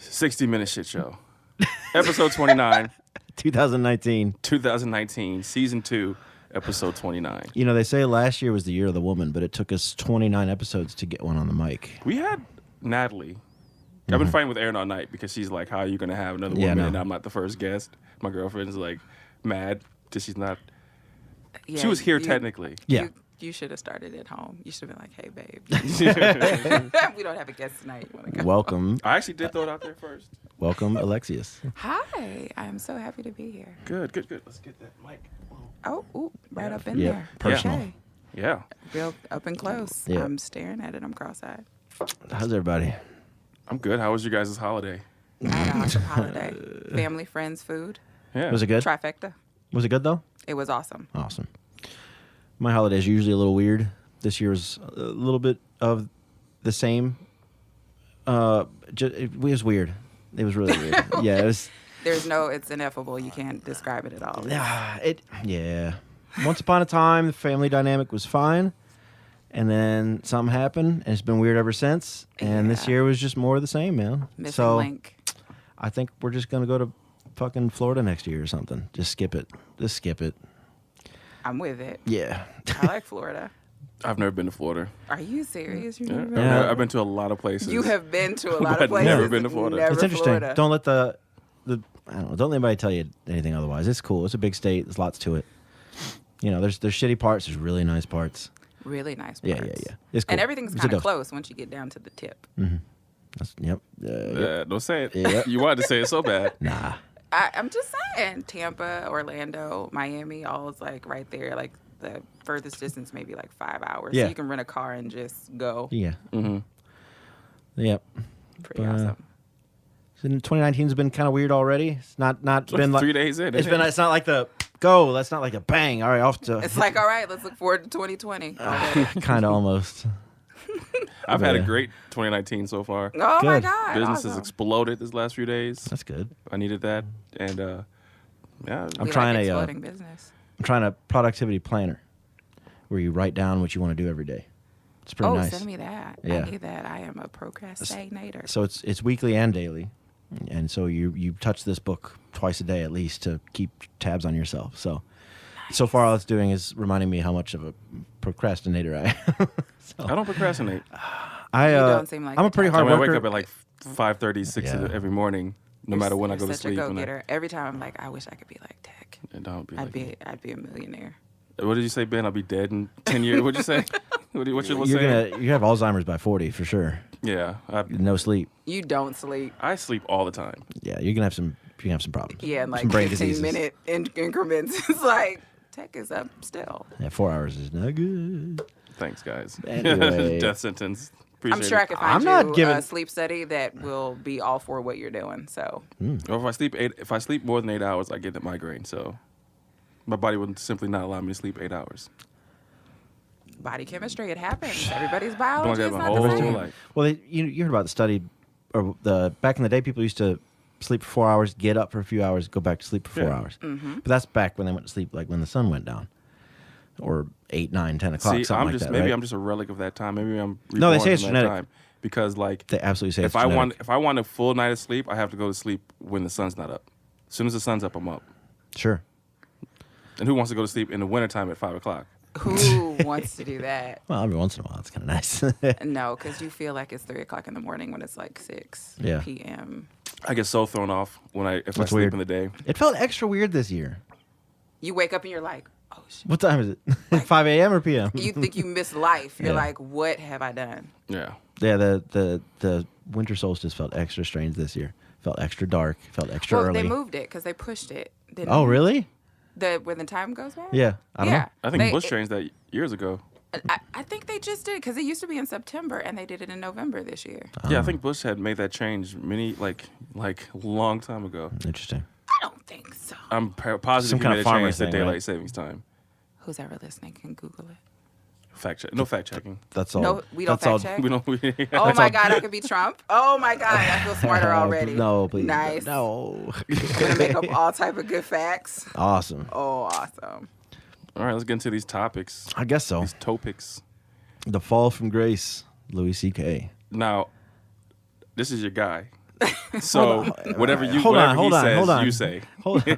60-minute shit show. Episode 29. 2019. Season 2, episode 29. You know, they say last year was the year of the woman, but it took us 29 episodes to get one on the mic. We had Natalie. I've been fighting with Erin all night because she's like, how are you going to have another woman and I'm not the first guest? My girlfriend's like mad that she's not. Yeah, she was here technically. Yeah. You should have started at home. You should have been like, hey, babe. We don't have a guest tonight. You wanna go? Welcome. I actually did throw it out there first. Welcome, Alexius. Hi. I'm so happy to be here. Good. Let's get that mic. Oh, right up in Yeah, there. personal. Okay. Yeah. Real up and close. Yeah. I'm staring at it. I'm cross-eyed. How's everybody? I'm good. How was your guys' holiday? I had an awesome holiday. Family, friends, food. Yeah. Was it good? Trifecta. Was it good, though? It was awesome. Awesome. My holiday's usually a little weird. This year was a little bit of the same. It was weird. It was really weird. Yeah, it was. It's ineffable. You can't describe it at all. Yeah. Once upon a time, the family dynamic was fine. And then something happened, and it's been weird ever since. And this year was just more of the same, man. Missing link. I think we're just going to go to fucking Florida next year or something. Just skip it. I'm with it. Yeah. I like Florida. I've never been to Florida. Are you serious? You've Yeah. never been? I've been to a lot of places. You have been to a lot But of places. never been to Florida. Never It's interesting. Florida. Don't let I don't know, don't let anybody tell you anything otherwise. It's cool. It's a big state. There's lots to it. You know, there's shitty parts. There's really nice parts. Really nice parts. Yeah. It's cool. And everything's It's a kind of dose. close once you get down to the tip. Yep. Don't say it. Yeah. You wanted to say it so bad. Nah. I'm just saying, Tampa, Orlando, Miami, all is like right there. Like the furthest distance, maybe like 5 hours. Yeah. So you can rent a car and just go. Yeah. Mm-hmm. Yep. Pretty awesome. So 2019's been kind of weird already. It's not been like 3 days in. It's not like the go. That's not like a bang. All right, off to. It's like, all right, let's look forward to 2020. kind of almost. I've had a great 2019 so far. Oh my Good. God. Business has awesome. exploded this last few days. That's good. I needed that, and yeah. I'm We trying like a exploding business. productivity planner where you write down what you want to do every day. It's pretty nice. Send me that. Yeah. I need that. I am a procrastinator. So it's weekly and daily, and so you touch this book twice a day at least to keep tabs on yourself. So far all it's doing is reminding me how much of a procrastinator I am. I don't procrastinate. You don't seem like I'm a the pretty type. hard I worker. wake up at like 5:30, 6 Yeah. every morning, no matter when I go to Such sleep. a And go-getter. Every time I'm like, I wish I could be like Tech. don't be I'd like be a millionaire. What did you say, Ben? I'll be dead in 10 years. What'd you say? What you You're saying? you have Alzheimer's by 40 for sure. Yeah, No sleep. You don't sleep. I sleep all the time. Yeah, you're gonna have some problems. Yeah, in like Some brain 15-minute increments. It's like, Tech is up still. Yeah, 4 hours is not good. Thanks, guys. Anyway. Death sentence. Appreciate I'm sure I it. could I'm find not you giving- a sleep study that will be all for what you're doing. So Or if I sleep more than 8 hours, I get a migraine. So my body would simply not allow me to sleep 8 hours. body chemistry, it happens. Everybody's Don't biology get is my not whole the same. life. Well, you heard about the study, or back in the day, people used to sleep for 4 hours, get up for a few hours, go back to sleep for 4 Yeah. hours. But that's back when they went to sleep, like when the sun went down, or 8, 9, 10 o'clock, See, something I'm like just that. maybe right? I'm just a relic of that time. Maybe I'm No, they reborn say it's from that genetic. time. Because like They absolutely say if it's I genetic. want a full night of sleep, I have to go to sleep when the sun's not up. As soon as the sun's up, I'm up. Sure. And who wants to go to sleep in the wintertime at 5 o'clock? Who wants to do that? Well, every once in a while, it's kind of nice. No, because you feel like it's 3 o'clock in the morning when it's like 6 Yeah. p.m. I get so thrown off if I That's sleep weird. in the day. It felt extra weird this year. You wake up and you're like, oh shit. What time is it? 5 a.m. or p.m.? You think you miss life. You're Yeah. like, what have I done? Yeah. Yeah, the winter solstice felt extra strange this year. Felt extra dark. Felt extra Well, early. they moved it because they pushed it. Didn't Oh, they? really? When the time goes back? Yeah. I don't know. I think Bush changed that years ago. I think they just did because it used to be in September and they did it in November this year. Yeah, I think Bush had made that change like long time ago. Interesting. I don't think so. I'm positive Some he kind made of a farmer change to thing, daylight right? savings time. Who's ever listening can Google it. Fact check. No fact checking. That's all. No, we don't that's all- fact check. We don't. Oh my God, I could be Trump. Oh my God, I feel smarter already. No, please. Nice. No. Gonna make up all type of good facts. Awesome. Oh, awesome. All right, let's get into these topics. I guess so. These topics. The fall from grace, Louis C.K. Now, this is your guy. So whatever he says, you say. Hold on.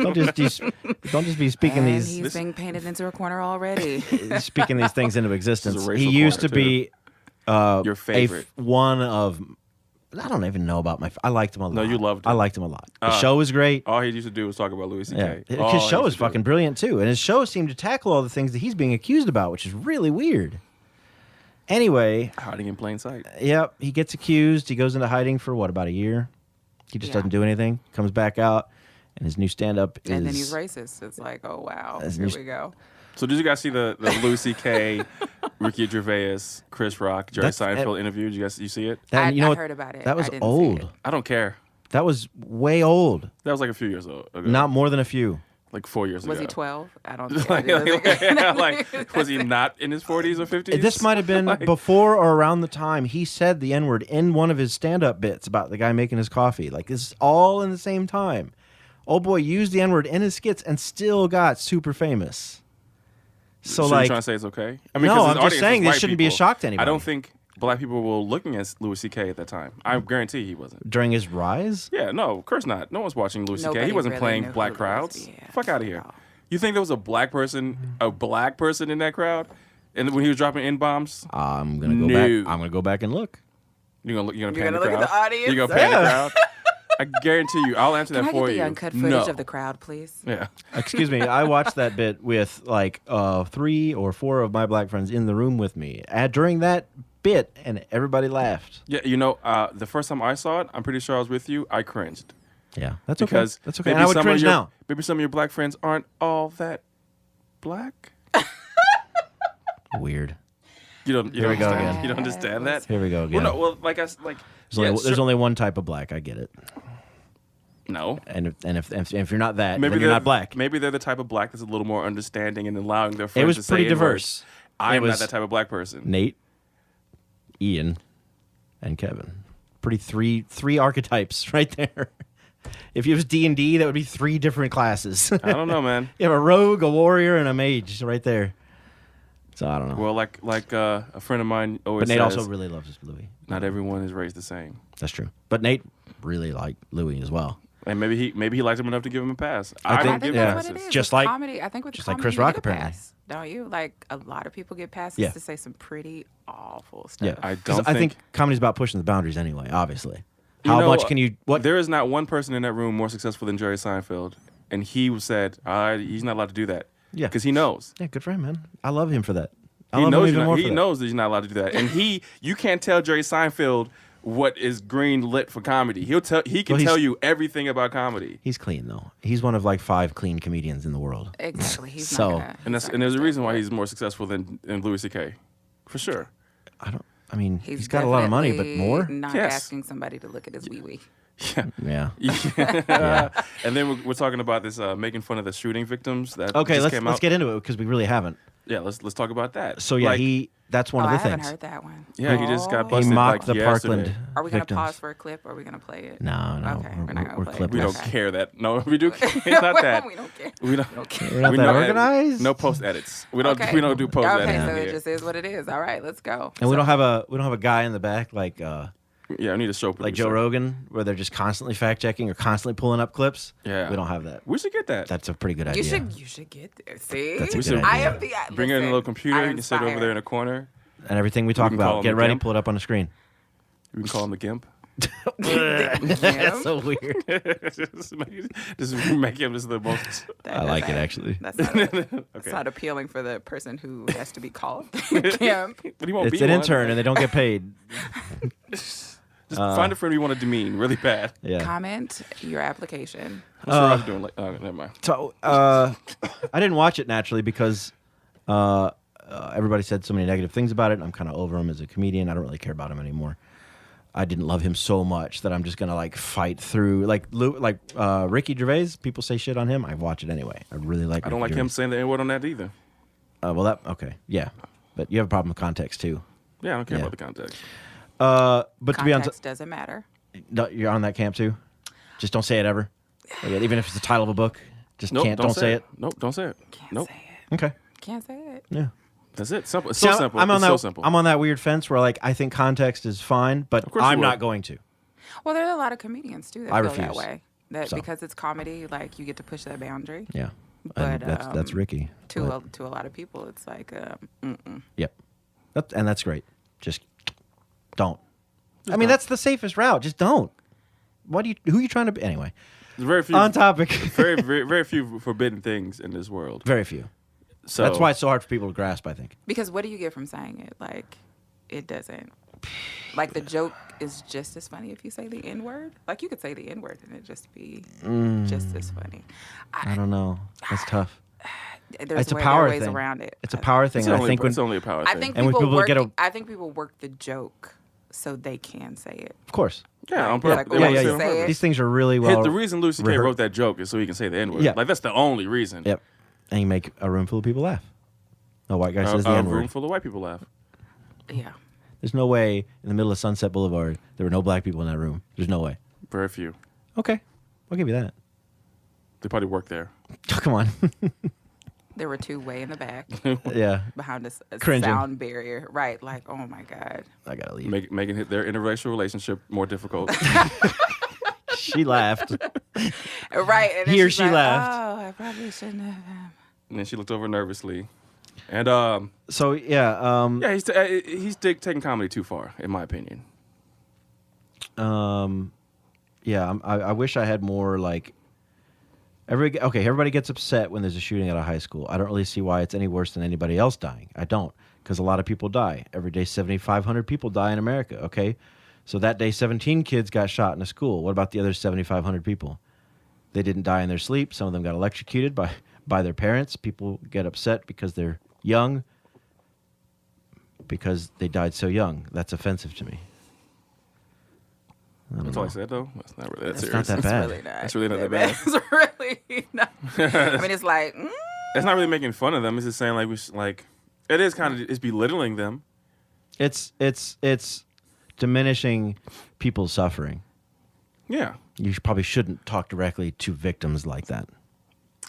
Don't just be speaking And these. he's being painted into a corner already. Speaking these things into existence. This is a racial He used to corner, be your favorite. one of. I don't even know about I liked him a lot. No, you loved him. I liked him a lot. The show was great. All he used to do was talk about Louis Yeah. C.K. His show is fucking brilliant too, and his show seemed to tackle all the things that he's being accused about, which is really weird. Anyway, hiding in plain sight. Yep, he gets accused. He goes into hiding for about a year. He just doesn't do anything. Comes back out, and his new stand-up is. And then he's racist. It's like, oh wow, here we go. So did you guys see the Louis C.K., Ricky Gervais, Chris Rock, Jerry Seinfeld interview? Did you see it? I heard about it. That was I didn't old. see it. I don't care. That was way old. That was like a few years ago. Not more than a few. Like 4 years ago. Was he 12? I don't know. like, was he not in his 40s or 50s? This might have been before or around the time he said the N-word in one of his stand-up bits about the guy making his coffee. Like, this is all in the same time. Old boy used the N-word in his skits and still got super famous. So you're trying to say it's okay? I mean, no, I'm just saying this shouldn't be a shock to anybody. I don't think black people were looking at Louis C.K. at that time. I guarantee he wasn't. During his rise? Yeah, no, of course not. No one's watching Louis C.K. He wasn't really playing knew black who crowds. Yeah, Fuck out of here. You think there was a black person in that crowd, and when he was dropping N-bombs? I'm gonna go back. I'm gonna go back and look. You're gonna You're pan gonna the look crowd. at the audience. You're gonna pan the crowd. I guarantee you. I'll answer Can that I for get you. the uncut footage of the crowd, please? Yeah. Excuse me. I watched that bit with like 3 or 4 of my black friends in the room with me during that bit, and everybody laughed. Yeah, the first time I saw it, I'm pretty sure I was with you. I cringed. Yeah, that's because okay. That's okay. And I would cringe now. Maybe some of your black friends aren't all that black. Weird. You don't understand. You don't understand that. Here we go again. Well, there's only one type of black. I get it. No. And if you're not that, maybe then you're not black. Maybe they're the type of black that's a little more understanding and allowing their friends It was to say pretty diverse. I'm not that type of black person. Nate, Ian, and Kevin. Pretty three archetypes right there. If it was D&D, that would be 3 different classes. I don't know, man. You have a rogue, a warrior, and a mage right there. So I don't know. Well, like a friend of mine always says. But Nate also really loves Louis. Not everyone is raised the same. That's true. But Nate really liked Louis as well. And maybe he liked him enough to give him a pass. I think give that's what it is. Just with like comedy. I think with just like comedy, Chris you Rock, get a apparently. pass, don't you? Like a lot of people get passes Yeah. to say some pretty awful stuff. Yeah, I think comedy's about pushing the boundaries anyway. Obviously, how much can you? What? There is not one person in that room more successful than Jerry Seinfeld, and he said he's not allowed to do that. Yeah, because he knows. Yeah, good for him, man. I love him for that. He knows that he's not allowed to do that, and you can't tell Jerry Seinfeld what is green lit for comedy. He can tell you everything about comedy. He's clean though. He's one of like 5 clean comedians in the world. Exactly. He's so not and there's a reason why he's more successful than Louis C.K. For sure. I mean, he's got a lot of money, but more. Not asking somebody to look at his wee wee. Yeah. And then we're talking about this making fun of the shooting victims that just came out. Let's get into it because we really haven't. Yeah, let's talk about that. So yeah, that's one of the things. I haven't heard that one. Yeah, he just got busted. He mocked the yesterday. Parkland. Are we gonna victims. pause for a clip or are we gonna play it? No. Okay, we're not gonna play it. We don't care that. No, we do. It's not that. We don't care. We don't care. We're not that organized. No post edits. We don't do post edits. Okay, so here. it just is what it is. All right, let's go. And we don't have a guy in the back like I need a show producer. like Joe Rogan where they're just constantly fact checking or constantly pulling up clips. Yeah, we don't have that. We should get that. That's a pretty good idea. You should get there. See, That's a good idea. I am the. Bring in a little computer. You can sit over there in a corner. And everything we talk about, get ready, pull it up on the screen. We can call him the Gimp. That's so weird. just make him just the most. I like it actually. That's not appealing for the person who has to be called Gimp. But he won't it's be an one. intern and they don't get paid. Just find a friend you want to demean really bad. Yeah. Comment your application. What's I was doing? Never mind. So I didn't watch it naturally because everybody said so many negative things about it. I'm kind of over him as a comedian. I don't really care about him anymore. I didn't love him so much that I'm just gonna like fight through like Ricky Gervais. People say shit on him. I watch it anyway. I really like. I don't like him saying the N-word on that either. Yeah, but you have a problem with context too. Yeah, I don't care about the context. But context to be on, doesn't matter. No, you're on that camp too. Just don't say it ever. Like, even if it's the title of a book, just don't say it. Nope, don't say it. Can't say it. Okay. Can't say it. Yeah. That's it. Simple. It's so simple. I'm on so simple. I'm on that weird fence where like I think context is fine, but I'm not going to. Well, there's a lot of comedians too that I feel refuse. that way. That So. because it's comedy, like you get to push that boundary. Yeah. But And that's Ricky. To but- a lot of people, it's like, Yep. And that's great. Just don't. I mean, that's the safest route. Just don't. Who are you trying to be? Anyway. There's very few On topic. very, very, very few forbidden things in this world. Very few. So That's why it's so hard for people to grasp, I think. because what do you get from saying it? Like, it doesn't. Like the joke is just as funny if you say the N word. Like you could say the N word and it just be just as funny. I don't know. That's tough. There's It's a there are power ways thing. around it. It's a power thing. it's And only, I think it's only a power thing. I think And when people people work. get a- I think people work the joke so they can say it. of course. yeah, on Yeah, purpose. like, They yeah, want to yeah, say it on say purpose. it. These things are really well. The reason Lucy K wrote that joke is so he can say the N word. Yeah. Like that's the only reason. Yep. And you make a room full of people laugh. A white guy says the A N room word. full of white people laugh. Yeah. There's no way in the middle of Sunset Boulevard there were no black people in that room. There's no way. Very few. Okay. I'll give you that. They probably work there. Oh, come on. There were two way in the back Yeah. behind a Cringing. sound barrier. Right. Like, oh my God. I got to leave. Making their interracial relationship more difficult. She laughed. Right. And then He or she's she like, laughed. Oh, I probably shouldn't have. And then she looked over nervously. And So, yeah. yeah, he's taking comedy too far, in my opinion. Yeah, I wish I had more like. Everybody gets upset when there's a shooting at a high school. I don't really see why it's any worse than anybody else dying. I don't, because a lot of people die. Every day, 7,500 people die in America, okay? So that day, 17 kids got shot in a school. What about the other 7,500 people? They didn't die in their sleep. Some of them got electrocuted by their parents. People get upset because they're young, because they died so young. That's offensive to me. That's all I said, though. That's not really that It's serious. not that It's bad. really not. That's really not that bad. It's really not. I mean, it's like, It's not really making fun of them. It's just saying it is kind of it's belittling them. It's diminishing people's suffering. Yeah. You probably shouldn't talk directly to victims like that.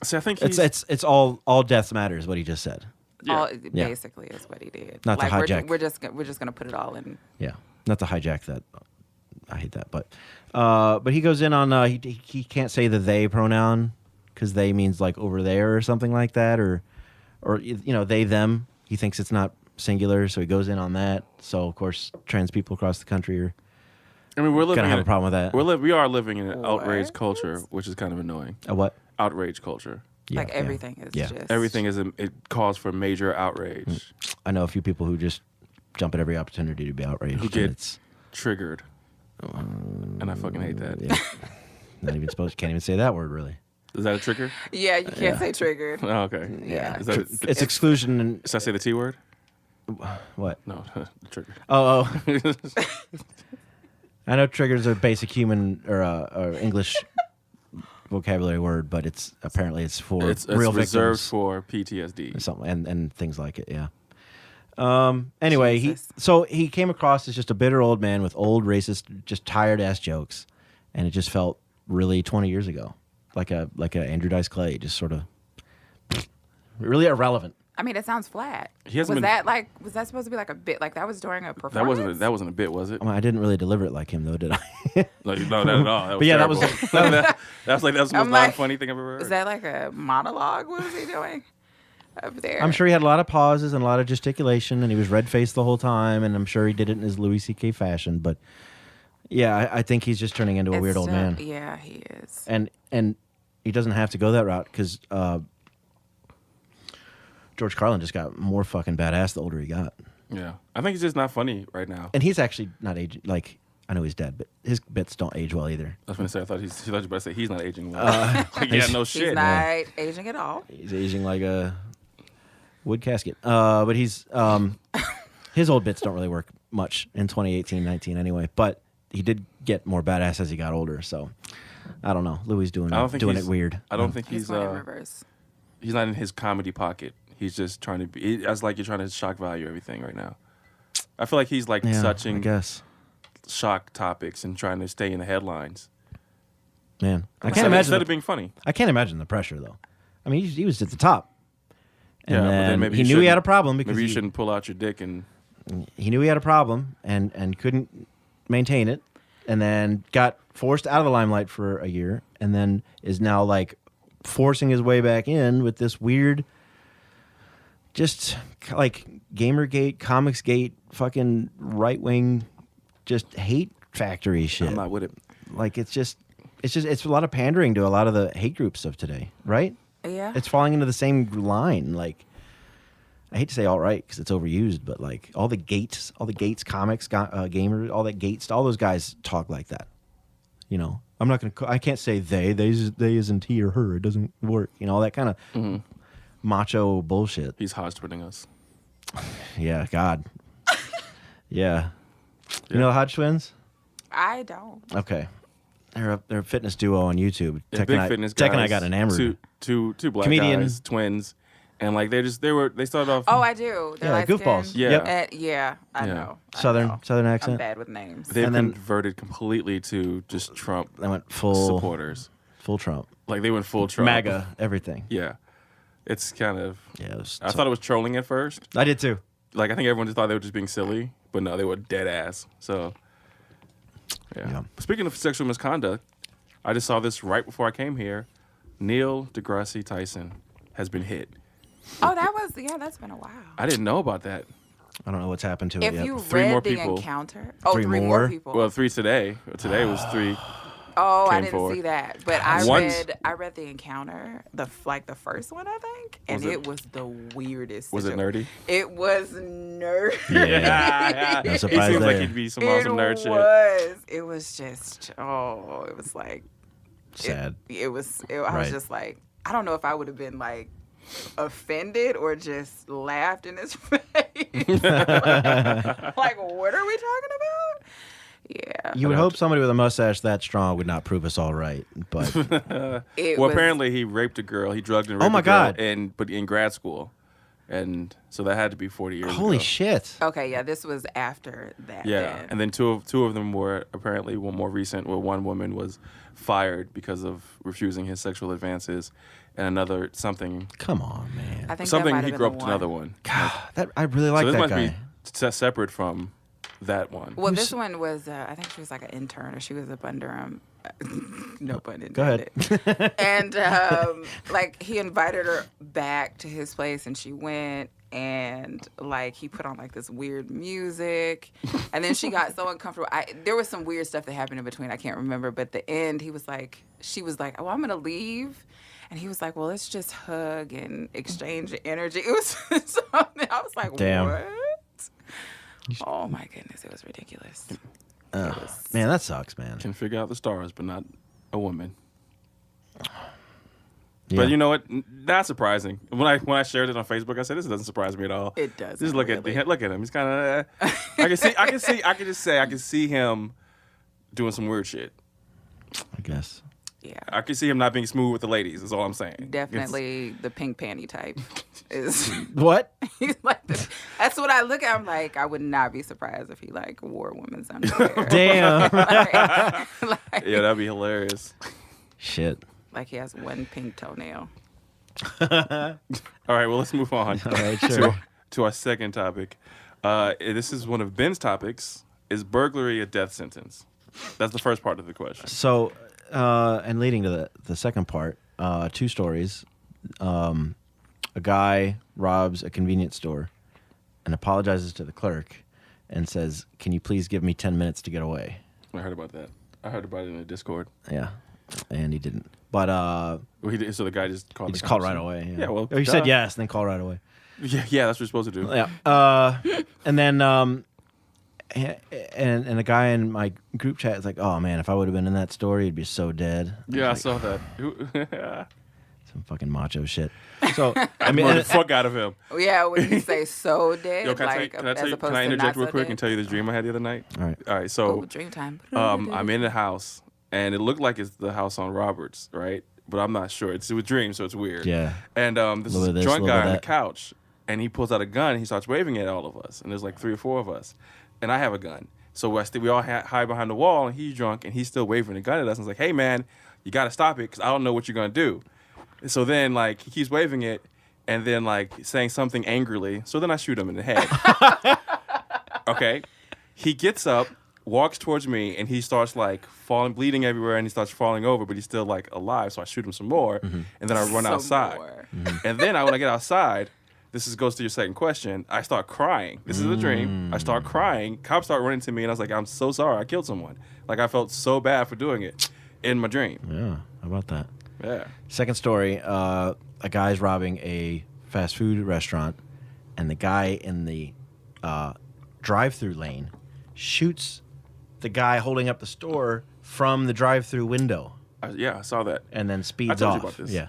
See, I think It's all death matters. What he just said. all, Yeah. basically is what he did. Not to like, hijack. We're just gonna put it all in. Yeah, not to hijack that. I hate that, but he goes in on he can't say the they pronoun because they means like over there or something like that, or they them. He thinks it's not singular, so he goes in on that. So of course, trans people across the country are we're living gonna have in a problem with that. We are living in an outrage What? culture, which is kind of annoying. A what? Outrage culture. Yeah, Like yeah. everything is Yeah. just Everything it calls for major outrage. I know a few people who just jump at every opportunity to be outraged. Who and get it's triggered. And I fucking hate that. yeah. Not even supposed. Can't even say that word really. Is that a trigger? Yeah, you can't say triggered. Oh, okay. Yeah. Is that It's exclusion and should I say the T word? what? No, the trigger. Oh. I know triggers are basic human or English vocabulary word, but it's for It's real reserved victims for PTSD. or something and things like it. Yeah. Anyway, Jesus. he came across as just a bitter old man with old racist, just tired ass jokes, and it just felt really 20 years ago, like a Andrew Dice Clay, just sort of really irrelevant. I mean, it sounds flat. He hasn't was been- was that supposed to be like a bit? Like that was during a performance? That wasn't a bit, was it? I didn't really deliver it like him though, did I? No, not at all. That was But yeah, that was- terrible. that's the most I'm like, non-funny thing I've ever heard. Is that like a monologue? What was he doing up there? I'm sure he had a lot of pauses and a lot of gesticulation, and he was red-faced the whole time, and I'm sure he did it in his Louis C.K. fashion. But yeah, I think he's just turning into a It's weird old still- man. Yeah, he is. And he doesn't have to go that route because George Carlin just got more fucking badass the older he got. Yeah, I think he's just not funny right now. And he's actually not aging. Like, I know he's dead, but his bits don't age well either. I was going to say, I thought you were about to say he's not aging well. Like, yeah, no He's shit. not aging at all. He's aging like a wood casket. But he's his old bits don't really work much in 2018, 19 anyway. But he did get more badass as he got older. So I don't know. Louis doing it weird. I don't think He's he's going in reverse. he's not in his comedy pocket. He's just trying to be. It's like you're trying to shock value everything right now. I feel like he's like I touching guess. shock topics and trying to stay in the headlines. Man, I can't Instead imagine. of being funny. I can't imagine the pressure though. I mean, he was at the top. And Yeah, but then then maybe he you knew he had a shouldn't- problem because Maybe you he, shouldn't pull out your dick and he knew he had a problem and couldn't maintain it. and then got forced out of the limelight for a year, and then is now like forcing his way back in with this weird, just like Gamergate, Comicsgate, fucking right wing, just hate factory shit. I'm not with it. Like it's a lot of pandering to a lot of the hate groups of today, right? Yeah. It's falling into the same line. Like, I hate to say alt-right because it's overused, but like all the Gates comics, gamers, all that Gates, all those guys talk like that. You know, I can't say they isn't he or her. It doesn't work. You know, all that kind of macho bullshit. He's Hodge-twinning us. Yeah, God. Yeah. You know the Hodge twins? I don't. Okay. They're a fitness duo on YouTube. Big fitness guys. Tech and I got enamored. Two black Comedian. guys, twins, and like they started off. Oh, I do. They're Yeah, goofballs. Yeah. Yeah, I know. Southern I'm accent. bad with names. They've and then- converted completely to just Trump They went full Trump. Like they went full Trump. MAGA, everything. Yeah. It's kind of. Yeah, I thought it was trolling at first. I did too. Like I think everyone just thought they were just being silly, but no, they were dead ass. So. Yeah. Speaking of sexual misconduct, I just saw this right before I came here. Neil deGrasse Tyson has been hit. Oh, that's been a while. I didn't know about that. I don't know what's happened to it If yet. you Three read more the people. encounter, Three three more? more people. Well, 3 today. Today was 3. Oh, I came didn't forward. see that, but I Once- read the encounter, the first one, I think, and Was it- it was the weirdest. Was it nerdy? It was nerdy. Yeah. No He surprise seems like there. he'd be some awesome nerd shit. It was just. Oh, it was like. Sad. I was Right. just like, I don't know if I would have been like offended or just laughed in his face. Like, what are we talking about? Yeah. You would hope somebody with a mustache that strong would not prove us all right, but Apparently he raped a girl. He drugged and raped Oh my a girl God. but in grad school. And so that had to be 40 years ago. holy shit. Okay, yeah, this was after that. Yeah, then. and then two of them were apparently one more recent, where one woman was fired because of refusing his sexual advances, and another something Come on, man. I think something that might he have been groped the another one. one. I really like so this that must guy. be separate from that one. Well, this one was, I think she was like an intern, or she was up under him. No pun intended. Go ahead. And like he invited her back to his place, and she went, and like he put on like this weird music, and then she got so uncomfortable. There was some weird stuff that happened in between. I can't remember, but at the end, she was like, "Oh, I'm gonna leave." And he was like, "Well, let's just hug and exchange energy." It was something. I was like, Damn. "What?" Oh my goodness, it was ridiculous. Man, that sucks, man. Can figure out the stars, but not a woman. Yeah. But you know what? Not surprising. When I shared it on Facebook, I said this doesn't surprise me at all. It doesn't, Just look really. at him. He's kind of. I can see him doing some weird shit. I guess. Yeah. I can see him not being smooth with the ladies. Is all I'm saying. Definitely the pink panty type is What? he's like that's what I look at. I'm like, I would not be surprised if he like wore women's underwear. Damn. like, Yeah, that'd be hilarious. Shit. like he has one pink toenail. All right, well, let's move on All right, sure. to our second topic. This is one of Ben's topics. Is burglary a death sentence? That's the first part of the question. So, and leading to the second part, 2 stories. A guy robs a convenience store and apologizes to the clerk and says, "Can you please give me 10 minutes to get away?" I heard about that. I heard about it in the Discord. Yeah, and he didn't. But Well, so the guy just called. he just called right away. Yeah, well, or he said duh. yes, and then called right away. Yeah, that's what you're supposed to do. Yeah. And then and a guy in my group chat is like, "Oh man, if I would have been in that story, he'd be so dead." Yeah, I was saw that. some fucking macho shit. So I mean, the fuck out of him. Yeah, when you say so dead, Yo, can like I as opposed can I to interject not real so quick dead? and tell you this dream I had the other night? All right. All right. So Oh, dream time. I'm in the house, and it looked like it's the house on Roberts, right? But I'm not sure. It was dream, so it's weird. Yeah. And this Little is bit a of this, drunk little guy bit on the of that. couch, and he pulls out a gun, and he starts waving it at all of us. And there's like 3 or 4 of us, and I have a gun. So we all hide behind the wall, and he's drunk, and he's still waving the gun at us. And it's like, "Hey, man, you got to stop it, because I don't know what you're going to do." And so then, like, he keeps waving it, and then, like, saying something angrily. So then I shoot him in the head. Okay? He gets up, walks towards me, and he starts like bleeding everywhere, and he starts falling over, but he's still like alive. So I shoot him some more, and then I run Some outside. more. And then when I get outside, goes to your second question. I start crying. This is a dream. I start crying. Cops start running to me, and I was like, I'm so sorry. I killed someone. Like, I felt so bad for doing it in my dream. Yeah, how about that? Yeah. Second story, a guy's robbing a fast food restaurant, and the guy in the drive-through lane shoots the guy holding up the store from the drive-through window I saw that. and then speeds told you off. about this. Yeah.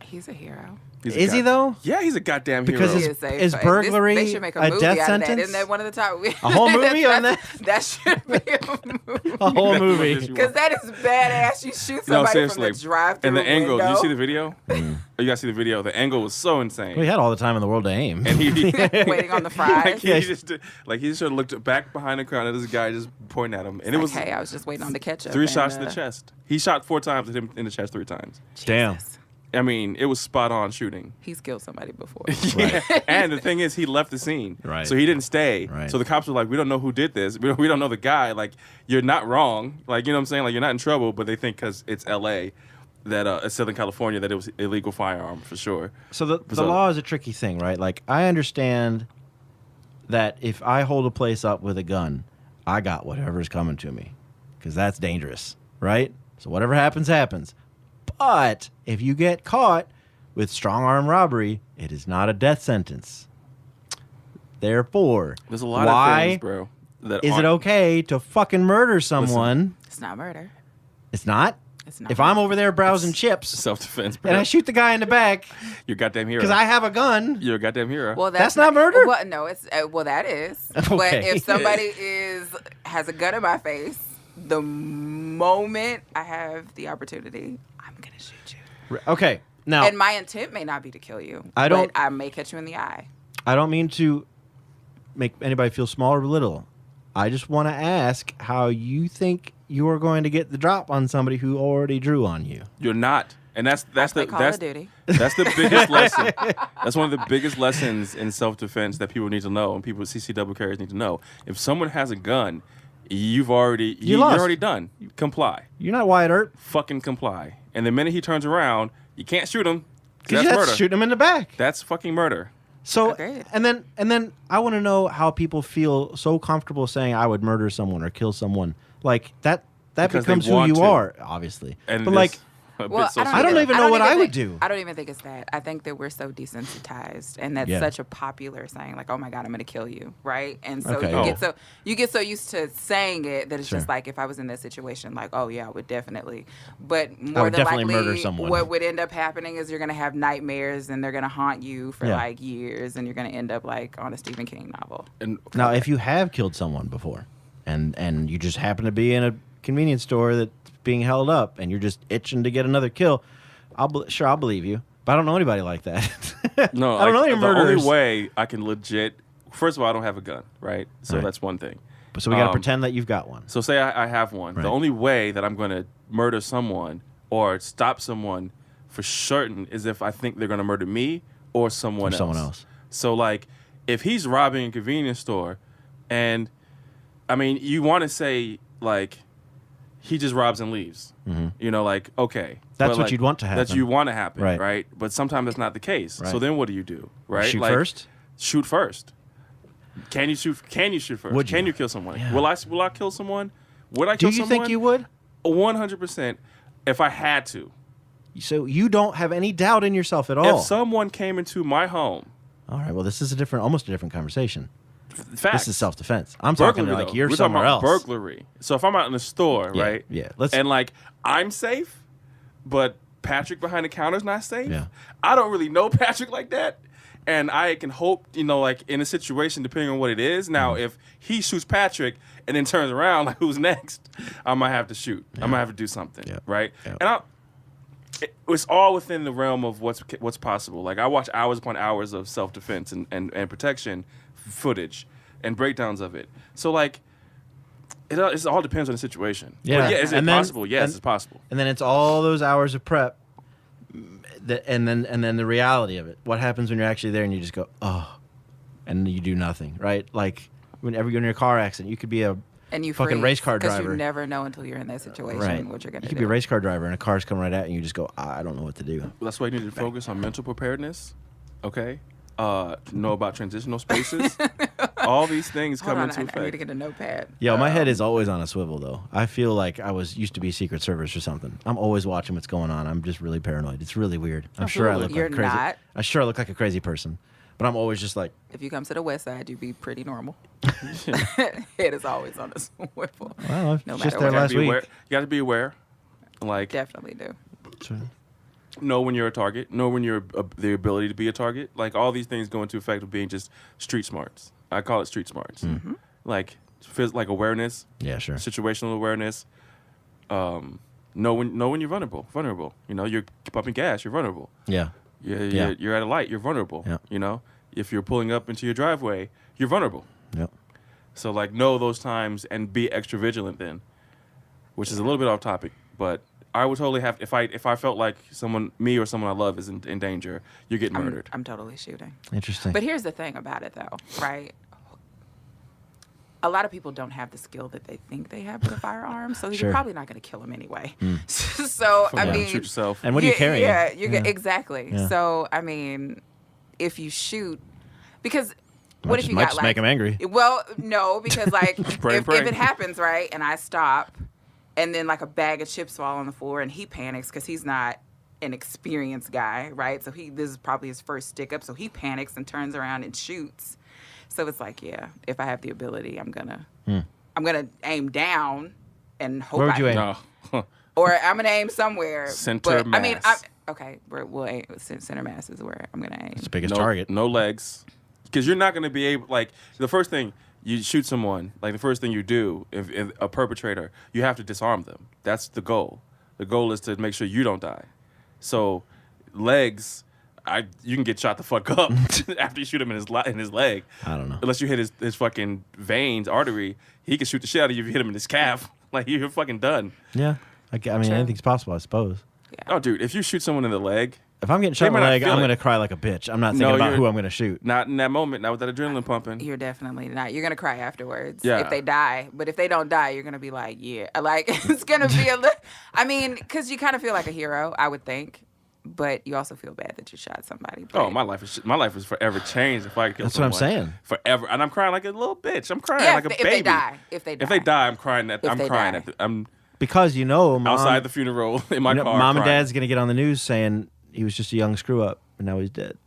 He's a hero. Is he, though? Yeah, he's a goddamn Because hero. is burglary they should make a movie death out sentence? Of that. Isn't that one of the top? A whole movie on that? That should be a movie. A whole That's what movie. this you Because that is badass. You shoot No, somebody seriously. from the drive-through And the angle, window. did you see the video? Oh, you guys see the video? The angle was so insane. We had all the time in the world to aim. And he Waiting on the fries. like he just should have looked back behind the crowd at this guy just pointing at him. And it was Hey, I was just waiting on the ketchup. 3 shots in the chest. He shot 4 times at him in the chest 3 times. Damn. Jesus. I mean, it was spot on shooting. He's killed somebody before. Yeah. And the thing is, he left the scene. Right. So he didn't stay. Right. So the cops were like, we don't know who did this. We don't know the guy. Like, you're not wrong. Like, you know what I'm saying? Like, you're not in trouble, but they think because it's L.A., that it's Southern California, that it was illegal firearm for sure. So the law is a tricky thing, right? Like, I understand that if I hold a place up with a gun, I got whatever's coming to me because that's dangerous, right? So whatever happens, happens. But if you get caught with strong arm robbery, it is not a death sentence. Therefore, There's a lot of things, bro. That is it okay to fucking murder someone? It's not murder. It's not? It's not. If I'm over there browsing chips self-defense, bro. and I shoot the guy in the back You're a goddamn hero. because I have a gun, You're a goddamn hero. Well, That's not murder? Well, no, it's that is. But Okay. if somebody has a gun in my face, the moment I have the opportunity, I'm gonna shoot you. okay. Now, And my intent may not be to kill you. I don't- But I may catch you in the eye. I don't mean to make anybody feel small or little. I just want to ask how you think you are going to get the drop on somebody who already drew on you. You're not. And that's Play the Call of Duty. that's the biggest lesson. That's one of the biggest lessons in self-defense that people need to know, and people CCW carriers need to know. If someone has a gun, you're lost. already done. Comply. You're not Wyatt Earp. Fucking comply. And the minute he turns around, you can't shoot him. 'Cause You That's have murder. to shoot him in the back. That's fucking murder. So Agreed. and then I want to know how people feel so comfortable saying I would murder someone or kill someone. Like that Because they becomes who want you to. are, obviously. And but it's like a bit Well, socially- I don't even know what I would do. I don't even think it's that. I think that we're so desensitized, and that's Yeah. such a popular saying, like, "Oh my God, I'm going to kill you," right? And so Okay. you get so used to saying it that it's Sure. just like, if I was in that situation, like, "Oh yeah, I would definitely." But I more would than definitely likely, murder someone. what would end up happening is you're going to have nightmares, and they're going to haunt you for Yeah. like years, and you're going to end up like on a Stephen King novel. And now if you have killed someone before and you just happen to be in a convenience store that's being held up and you're just itching to get another kill, I'll believe you. But I don't know anybody like that. No, I don't know any the murderers. only way I can legit. First of all, I don't have a gun, right? So Right. that's one thing. So we got to Um, pretend that you've got one. So say I have one. Right. The only way that I'm going to murder someone or stop someone for certain is if I think they're going to murder me or someone Or else. someone else. So like, if he's robbing a convenience store, and I mean, you want to say like, he just robs and leaves. You know, like, okay. That's But, what like, you'd want to happen. That you want to happen, Right. right? But sometimes that's not the case. Right. So then what do you do, right? Shoot Like, first? Shoot first. Can you shoot? Can you shoot first? Would Can you? you kill someone? Yeah. Will I kill someone? Would I Do kill you someone? think you would? 100%. If I had to. So you don't have any doubt in yourself at all. If someone came into my home, All right. Well, this is almost a different conversation. facts. This is self-defense. I'm talking Burglary, like though. you're We're talking somewhere about else. burglary. So if I'm out in the store, Yeah, right? yeah. And like I'm safe, but Patrick behind the counter's not safe. Yeah. I don't really know Patrick like that. And I can hope, like in a situation, depending on what it is. Now, if he shoots Patrick and then turns around, like who's next? I might have to shoot. I might have to do something, Yeah. right? Yeah. And it's all within the realm of what's possible. Like I watch hours upon hours of self-defense and protection footage and breakdowns of it. So like, it all depends on the situation. Yeah. But is it And then- possible? Yes, and- it's possible. And then it's all those hours of prep, and then the reality of it. What happens when you're actually there and you just go, oh, and you do nothing, right? Like whenever you're in a car accident, you could be a And you fucking freeze, race car because driver. you never know until you're in that situation Right. what you're gonna You do. could be a race car driver and a car's coming right at you and you just go, I don't know what to do. That's why you need to focus on mental preparedness. Okay. Know about transitional spaces. All these things Hold come on, into I effect. need to get a notepad. Yo, my head is always on a swivel though. I feel like I used to be Secret Service or something. I'm always watching what's going on. I'm just really paranoid. It's really weird. I'm sure I look You're like crazy. not. I'm sure I look like a crazy person, but I'm always just like, If you come to the west side, you'd be pretty normal. Head is always on a swivel. well, No just matter there what. last week. You got to be aware. Like, Definitely do. know when you're a target. Know when you're the ability to be a target. Like, all these things go into effect of being just street smarts. I call it street smarts. Mm-hmm. Like awareness, Yeah, sure. situational awareness. Know when you're vulnerable. You know, you're pumping gas. You're vulnerable. Yeah. You're at a light. You're vulnerable. Yeah. You know, if you're pulling up into your driveway, you're vulnerable. Yep. So, like, know those times and be extra vigilant then, which is a little bit off topic, but I would totally have, if I felt like me or someone I love is in danger, you're getting murdered. I'm totally shooting. Interesting. But here's the thing about it, though, right? A lot of people don't have the skill that they think they have with a firearm, so Sure. you're probably not going to kill them anyway. So, I mean, Shoot yourself. and what are you carrying? Yeah, exactly. Yeah. So, I mean, if you shoot, because what if you might got just like make 'em angry. Well, no, because like Pray, if pray. it happens right, and I stop, and then like a bag of chips fall on the floor, and he panics because he's not an experienced guy, right? So this is probably his first stick up, so he panics and turns around and shoots. So it's like, yeah, if I have the ability, I'm gonna aim down and hope Where would you aim? No. or I'm gonna aim somewhere. Center but, I mean, mass. we'll aim. Center mass is where I'm gonna aim. It's the biggest no, target. No legs. Because you're not going to be able, like, the first thing you shoot someone, like the first thing you do, if a perpetrator, you have to disarm them. That's the goal. The goal is to make sure you don't die. So legs, you can get shot the fuck up after you shoot him in his leg. I don't know. Unless you hit his fucking veins, artery, he can shoot the shit out of you if you hit him in his calf. Like, you're fucking done. Yeah. I mean, True. anything's possible, I suppose. Yeah. Oh, dude, if you shoot someone in the leg, If I'm getting shot in might the not leg, feel I'm it. going to cry like a bitch. I'm not No, thinking about you're- who I'm going to shoot. not in that moment, not with that adrenaline pumping. You're definitely not. You're gonna cry afterwards. Yeah. If they die, but if they don't die, you're gonna be like, yeah, like it's gonna be a little. I mean, because you kind of feel like a hero, I would think, but you also feel bad that you shot somebody. Oh, but- my life is forever changed if I could kill That's what I'm someone. saying. Forever, and I'm crying like a little bitch. I'm crying Yeah, like a if baby. they die, if they die, I'm crying. If they die. I'm Because mom, outside the funeral in my car. mom and crying. dad's going to get on the news saying he was just a young screw up and now he's dead.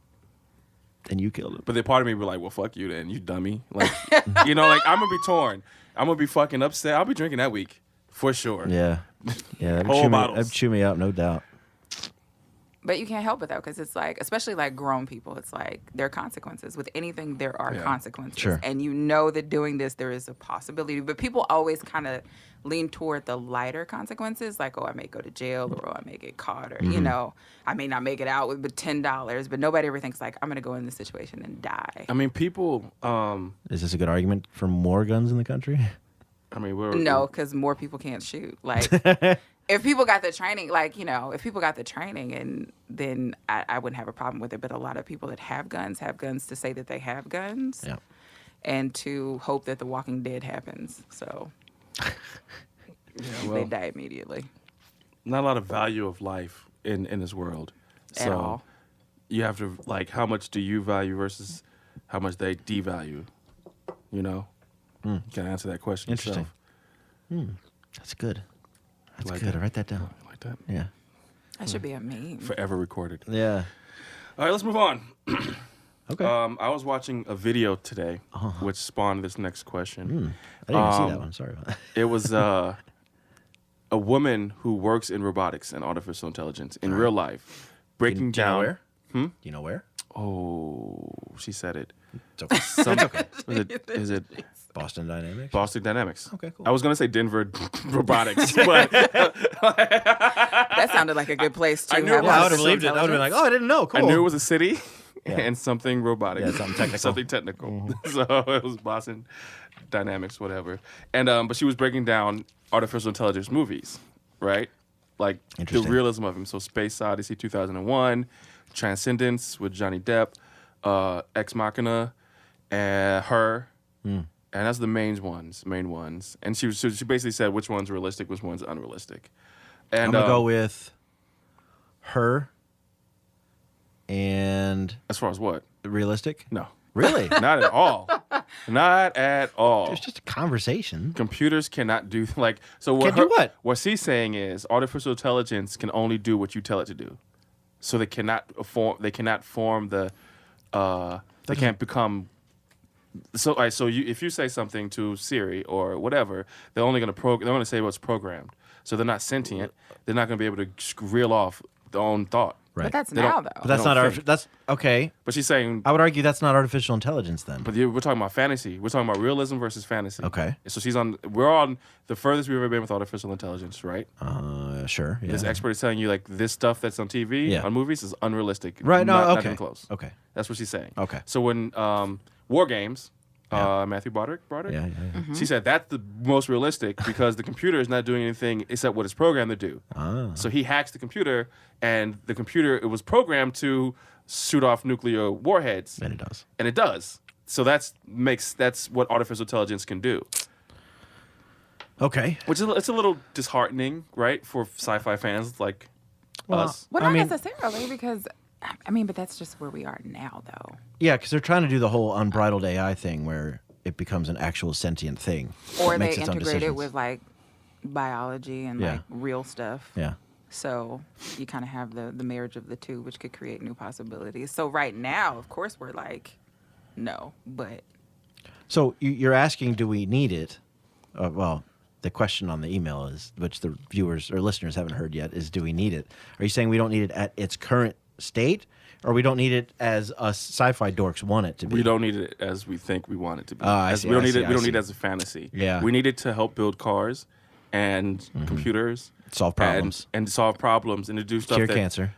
And you killed him. But then part of me be like, well, fuck you then, you dummy. Like, like I'm gonna be torn. I'm gonna be fucking upset. I'll be drinking that week for sure. Yeah. Yeah, that Whole would bottles. chew me up, no doubt. But you can't help it though, because it's like, especially like grown people, it's like there are consequences. With anything, there are Yeah. consequences, Sure. and you know that doing this, there is a possibility. But people always kind of lean toward the lighter consequences, like, oh, I may go to jail, or oh, I may get caught, or you know, I may not make it out with but $10. But nobody ever thinks like, I'm gonna go in this situation and die. I mean, people. Is this a good argument for more guns in the country? I mean, we're No, because more people can't shoot. Like, if people got the training, like, you know, if people got the training, and then I wouldn't have a problem with it. But a lot of people that have guns to say that they have guns, Yeah. and to hope that The Walking Dead happens. So Yeah, they well, die immediately. not a lot of value of life in this world. At all. You have to, like, how much do you value versus how much they devalue? You know, you can answer that question. Interesting. yourself. That's good. That's Like good. that. Write that down. Like that. Yeah. That should be a meme. Forever recorded. Yeah. All right, let's move on. Okay. I was watching a video today, which spawned this next question. I didn't even see that one. Sorry about that. It was a woman who works in robotics and artificial intelligence in real life, breaking Do you know down. where? Do you know where? Oh, she said it. It's okay. Some, is it Boston Dynamics. Boston Dynamics? Okay, cool. I was gonna say Denver Robotics, but That sounded like a good place to I knew have it was. I would have artificial believed it. I would have been like, oh, I didn't know. Cool. I knew it was a city Yeah. and something robotic. Yeah, something technical. something technical. So it was Boston Dynamics, whatever. And but she was breaking down artificial intelligence movies, right? Like the Interesting. realism of them. So Space Odyssey 2001, Transcendence with Johnny Depp, Ex Machina, Her, And that's the main ones. And she basically said which one's realistic, which one's unrealistic. And I'm gonna go with her. And as far as what? Realistic? No. Really? Not at all. Not at all. It's just a conversation. Computers cannot do like so. What Can't do what? What she's saying is artificial intelligence can only do what you tell it to do. So they cannot form. They cannot form the. They can't become. So if you say something to Siri or whatever, they're only going to They're going to say what's programmed. So they're not sentient. They're not going to be able to reel off their own thought. Right. But that's They now don't- though. But that's I not don't think. that's okay. But she's saying. I would argue that's not artificial intelligence then. But we're talking about fantasy. We're talking about realism versus fantasy. Okay. So we're on the furthest we've ever been with artificial intelligence, right? Sure. Yeah. This expert is telling you like this stuff that's on TV, Yeah. on movies is unrealistic. Right. No. Not Okay. even close. Okay. That's what she's saying. Okay. So when War Games, Matthew Broderick, Yeah. she said that's the most realistic because the computer is not doing anything except what it's programmed to do. Ah. So he hacks the computer, and the computer it was programmed to shoot off nuclear warheads, And it does. and it does. So that's what artificial intelligence can do. Okay. Which is it's a little disheartening, right, for sci-fi fans like us. Well, I not mean- necessarily because, but that's just where we are now, though. Yeah, because they're trying to do the whole unbridled AI thing where it becomes an actual sentient thing. Or that they makes its own integrate it decisions. with like biology and Yeah. like real stuff. Yeah. So you kind of have the marriage of the two, which could create new possibilities. So right now, of course, we're like, no, but So you're asking, do we need it? Well, the question on the email is, which the viewers or listeners haven't heard yet, is do we need it? Are you saying we don't need it at its current state, or we don't need it as us sci-fi dorks want it to be? We don't need it as we think we want it to be. I see, We don't I need see, it. I We don't see. need it as a fantasy. Yeah. We need it to help build cars and computers, Solve problems. and solve problems, and to do stuff Cure that cancer.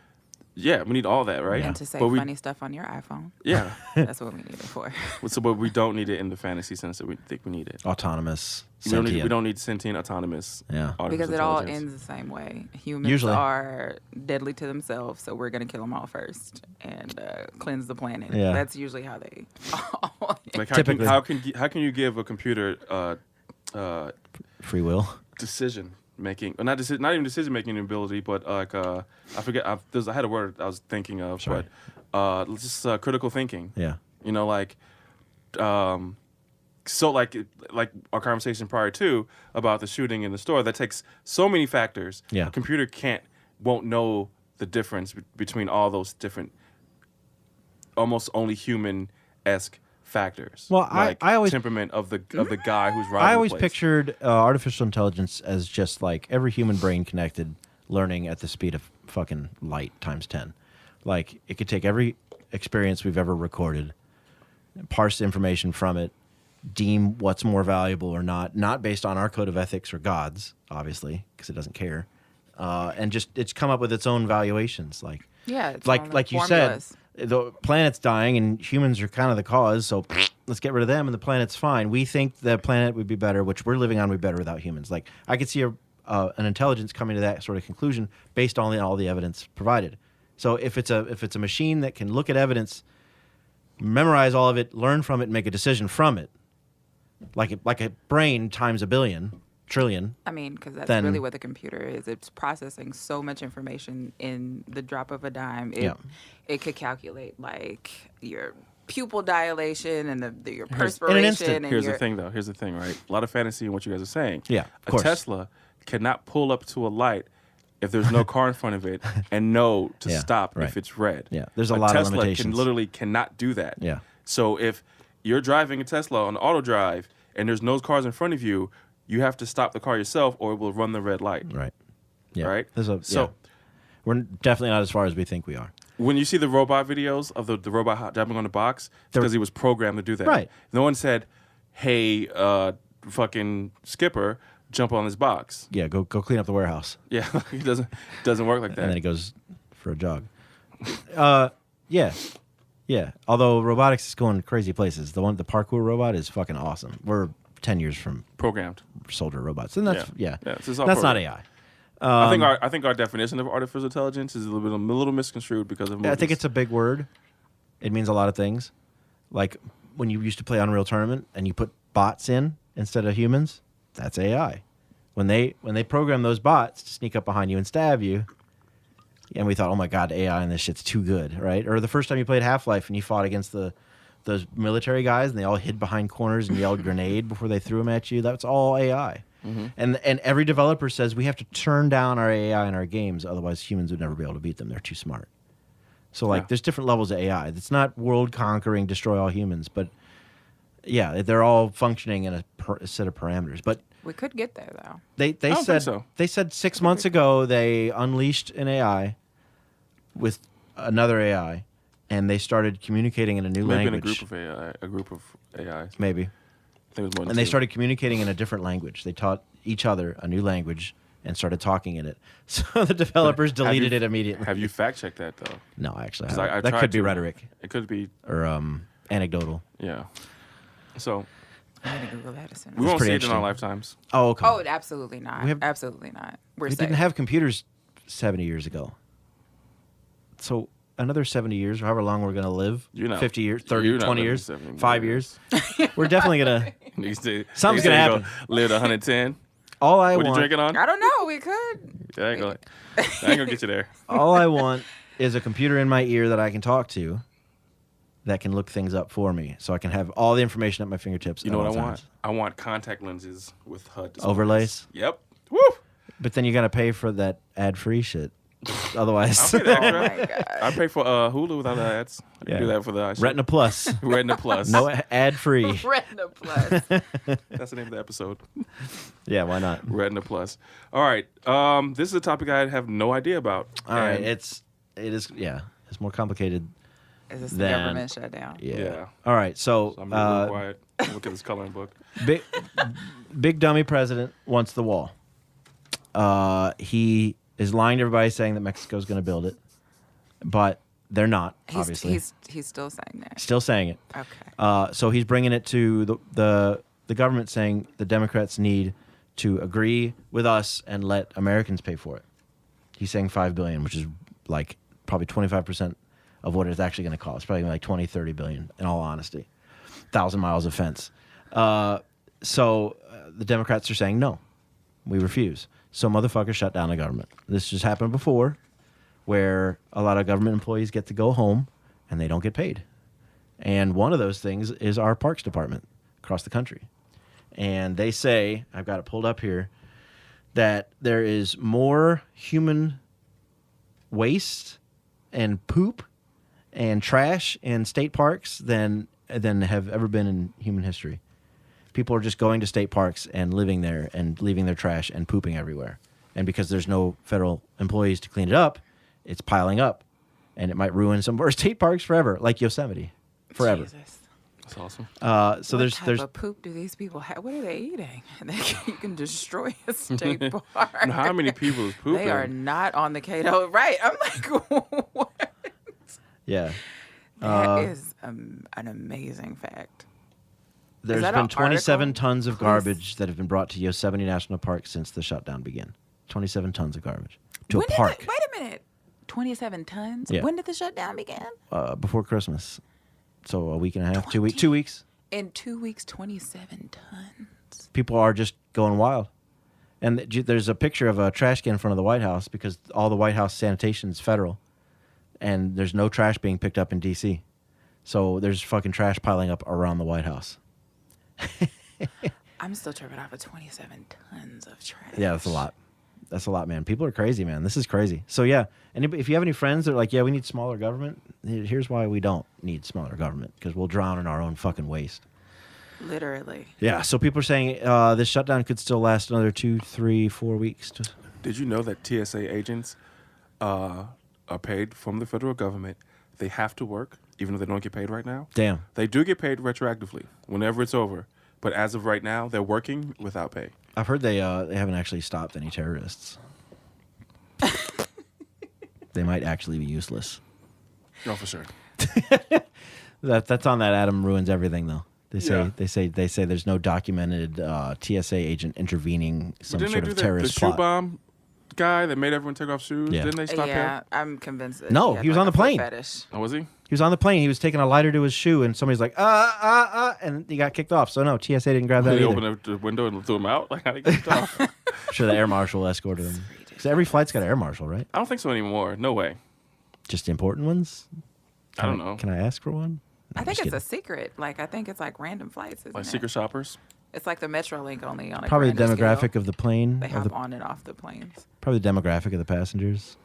Yeah, we need all that, right? and to say But funny stuff on your iPhone. Yeah. That's what we need it for. But we don't need it in the fantasy sense that we think we need it. Autonomous. We don't Sentient. need sentient, autonomous. Yeah. artificial Because it all intelligence. ends the same way. Humans Usually. are deadly to themselves, so we're going to kill them all first and cleanse the planet. Yeah. That's usually how they. Like Typically. how can you give a computer Free will. decision making, or not even decision making ability, but like I forget. I had a word I was thinking of, Sorry. but just critical thinking. Yeah. You know, like, so like our conversation prior to about the shooting in the store. That takes so many factors. Yeah. A computer won't know the difference between all those different, almost only human-esque factors. Well, like I always- temperament of the guy who's riding. I always the place. pictured artificial intelligence as just like every human brain connected, learning at the speed of fucking light times 10. Like it could take every experience we've ever recorded, parse information from it, deem what's more valuable or not based on our code of ethics or God's, obviously, because it doesn't care, and just it's come up with its own valuations. Like Yeah, it's like all like you formulas. said, the planet's dying and humans are kind of the cause, so let's get rid of them and the planet's fine. We think the planet would be better, which we're living on, would be better without humans. Like I could see an intelligence coming to that sort of conclusion based on all the evidence provided. So if it's a machine that can look at evidence, memorize all of it, learn from it, and make a decision from it, like a brain times a billion, trillion. I mean, because that's then- really what the computer is. It's processing so much information in the drop of a dime. Yeah. It could calculate like your pupil dilation and your in an perspiration. instant. And Here's your, the thing, though. Here's the thing, right? A lot of fantasy in what you guys are saying. Yeah, of a course. Tesla cannot pull up to a light if there's no car in front of it and know to Yeah, stop right. if it's red. Yeah, there's a lot of Tesla limitations. Literally cannot do that. Yeah. So if you're driving a Tesla on auto drive and there's no cars in front of you, you have to stop the car yourself or it will run the red light. Right. Yeah. Right? So So- yeah. We're definitely not as far as we think we are. When you see the robot videos of the robot jumping on the box, it's because he was programmed to do that. Right. No one said, hey, fucking Skipper, jump on this box. Yeah, go clean up the warehouse. Yeah, it doesn't work like that. And then it goes for a jog. Yeah. Although robotics is going crazy places. The parkour robot is fucking awesome. We're 10 years from Programmed. soldier robots, and that's Yeah. yeah. This is all That's not programmed. AI. I think our definition of artificial intelligence is a little misconstrued because of movies. I think it's a big word. It means a lot of things. Like when you used to play Unreal Tournament and you put bots in instead of humans, that's AI. When they program those bots to sneak up behind you and stab you, and we thought, oh my God, AI and this shit's too good, right? Or the first time you played Half-Life and you fought against those military guys and they all hid behind corners and yelled grenade before they threw them at you, that's all AI. Mm-hmm. And every developer says we have to turn down our AI in our games, otherwise humans would never be able to beat them. They're too smart. So there's different levels of AI. It's not world conquering, destroy all humans, but yeah, they're all functioning in a set of parameters. But we could get there though. They said 6 months ago they unleashed an AI with another AI, and they started communicating in a new language. A group of AIs. Maybe. I think it was more than And they two. started communicating in a different language. They taught each other a new language and started talking in it. So the developers deleted it immediately. Have you fact checked that though? No, actually, 'Cause I I that tried could be to. rhetoric It could be. or anecdotal. Yeah. So I'm gonna Google that as soon we as. won't pretty see it in our interesting. lifetimes. Oh, okay. Oh, absolutely not. We have- Absolutely not. We're We safe. didn't have computers 70 years ago. So another 70 years, however long we're going to live, 50 years, 30, 20 years, 5 years, we're definitely going to... Something's gonna happen. Live to 110. All I What you want... drinking on? I don't know. We could. I ain't gonna get you there. All I want is a computer in my ear that I can talk to that can look things up for me so I can have all the information at my fingertips. You know at what all I want? times. I want contact lenses with HUD displays. Overlays? Yep. Woo! But then you got to pay for that ad-free shit. Otherwise... I'll pay the Oh extra. my god. I pay for Hulu without the ads. I can Yeah. do that for the Retina Plus. Retina Plus. No ad-free. Retina Plus. That's the name of the episode. Yeah, why not? Retina Plus. All right. This is a topic I have no idea about. All right, And- it's more complicated. Is this the Then- government shutdown? Yeah. All right, so, So I'm being real quiet. Look at this coloring book. big dummy president wants the wall. He is lying to everybody saying that Mexico's going to build it, but they're not, obviously. He's still saying that. Still saying it. Okay. So he's bringing it to the government, saying the Democrats need to agree with us and let Americans pay for it. He's saying $5 billion, which is like probably 25% of what it's actually going to cost. Probably like 20, 30 billion, in all honesty. 1,000 miles of fence. So the Democrats are saying, no, we refuse. So motherfuckers shut down the government. This just happened before, where a lot of government employees get to go home and they don't get paid. And one of those things is our parks department across the country. And they say, I've got it pulled up here, that there is more human waste and poop and trash in state parks than have ever been in human history. People are just going to state parks and living there and leaving their trash and pooping everywhere. And because there's no federal employees to clean it up, it's piling up. And it might ruin some of our state parks forever, like Yosemite. Forever. Jesus. That's awesome. So What there's type of poop do these people have? What are they eating? You can destroy a state park. And how many people is pooping? They are not on the Cato. Right. I'm like, what? yeah. That is an amazing fact. There's that been an 27 article? tons of Please. garbage that have been brought to Yosemite National Park since the shutdown began. 27 tons of garbage to When a did park wait a minute. 27 tons? Yeah. When did the shutdown begin? before Christmas. So a week and a half, 2 weeks. 2 weeks. In 2 weeks, 27 tons. People are just going wild. And there's a picture of a trash can in front of the White House because all the White House sanitation is federal. And there's no trash being picked up in D.C. So there's fucking trash piling up around the White House. I'm still tripping off of 27 tons of trash. Yeah, that's a lot. That's a lot, man. People are crazy, man. This is crazy. So, yeah, if you have any friends that are like, yeah, we need smaller government, here's why we don't need smaller government, because we'll drown in our own fucking waste. Literally. Yeah, so people are saying this shutdown could still last another 2, 3, 4 weeks. Did you know that TSA agents are paid from the federal government? They have to work, even though they don't get paid right now. Damn. They do get paid retroactively whenever it's over. But as of right now, they're working without pay. I've heard they haven't actually stopped any terrorists. They might actually be useless. Oh, for sure. That's on that Adam Ruins Everything, though. They say Yeah. they say there's no documented TSA agent intervening some But sort didn't they of do terrorist the shoe plot. bomb guy that made everyone take off shoes? Yeah. Didn't they stop Yeah, him? I'm convinced that No, had he was like on the a foot plane. Fetish. Oh, was he? He was on the plane. He was taking a lighter to his shoe, and somebody's like, and he got kicked off. So no, TSA didn't grab that They either. opened the window and threw him out. Like, how did he get off? I'm sure the air marshal escorted him. Because every flight's got an air marshal, right? I don't think so anymore. No way. Just the important ones? I don't know. Can I ask for one? I think just it's a kidding. secret. Like I think it's like random flights. Isn't Like it? secret shoppers. It's like the Metrolink only on a Probably the grander demographic scale. of the plane. They of hop the, on and off the planes. probably the demographic of the passengers.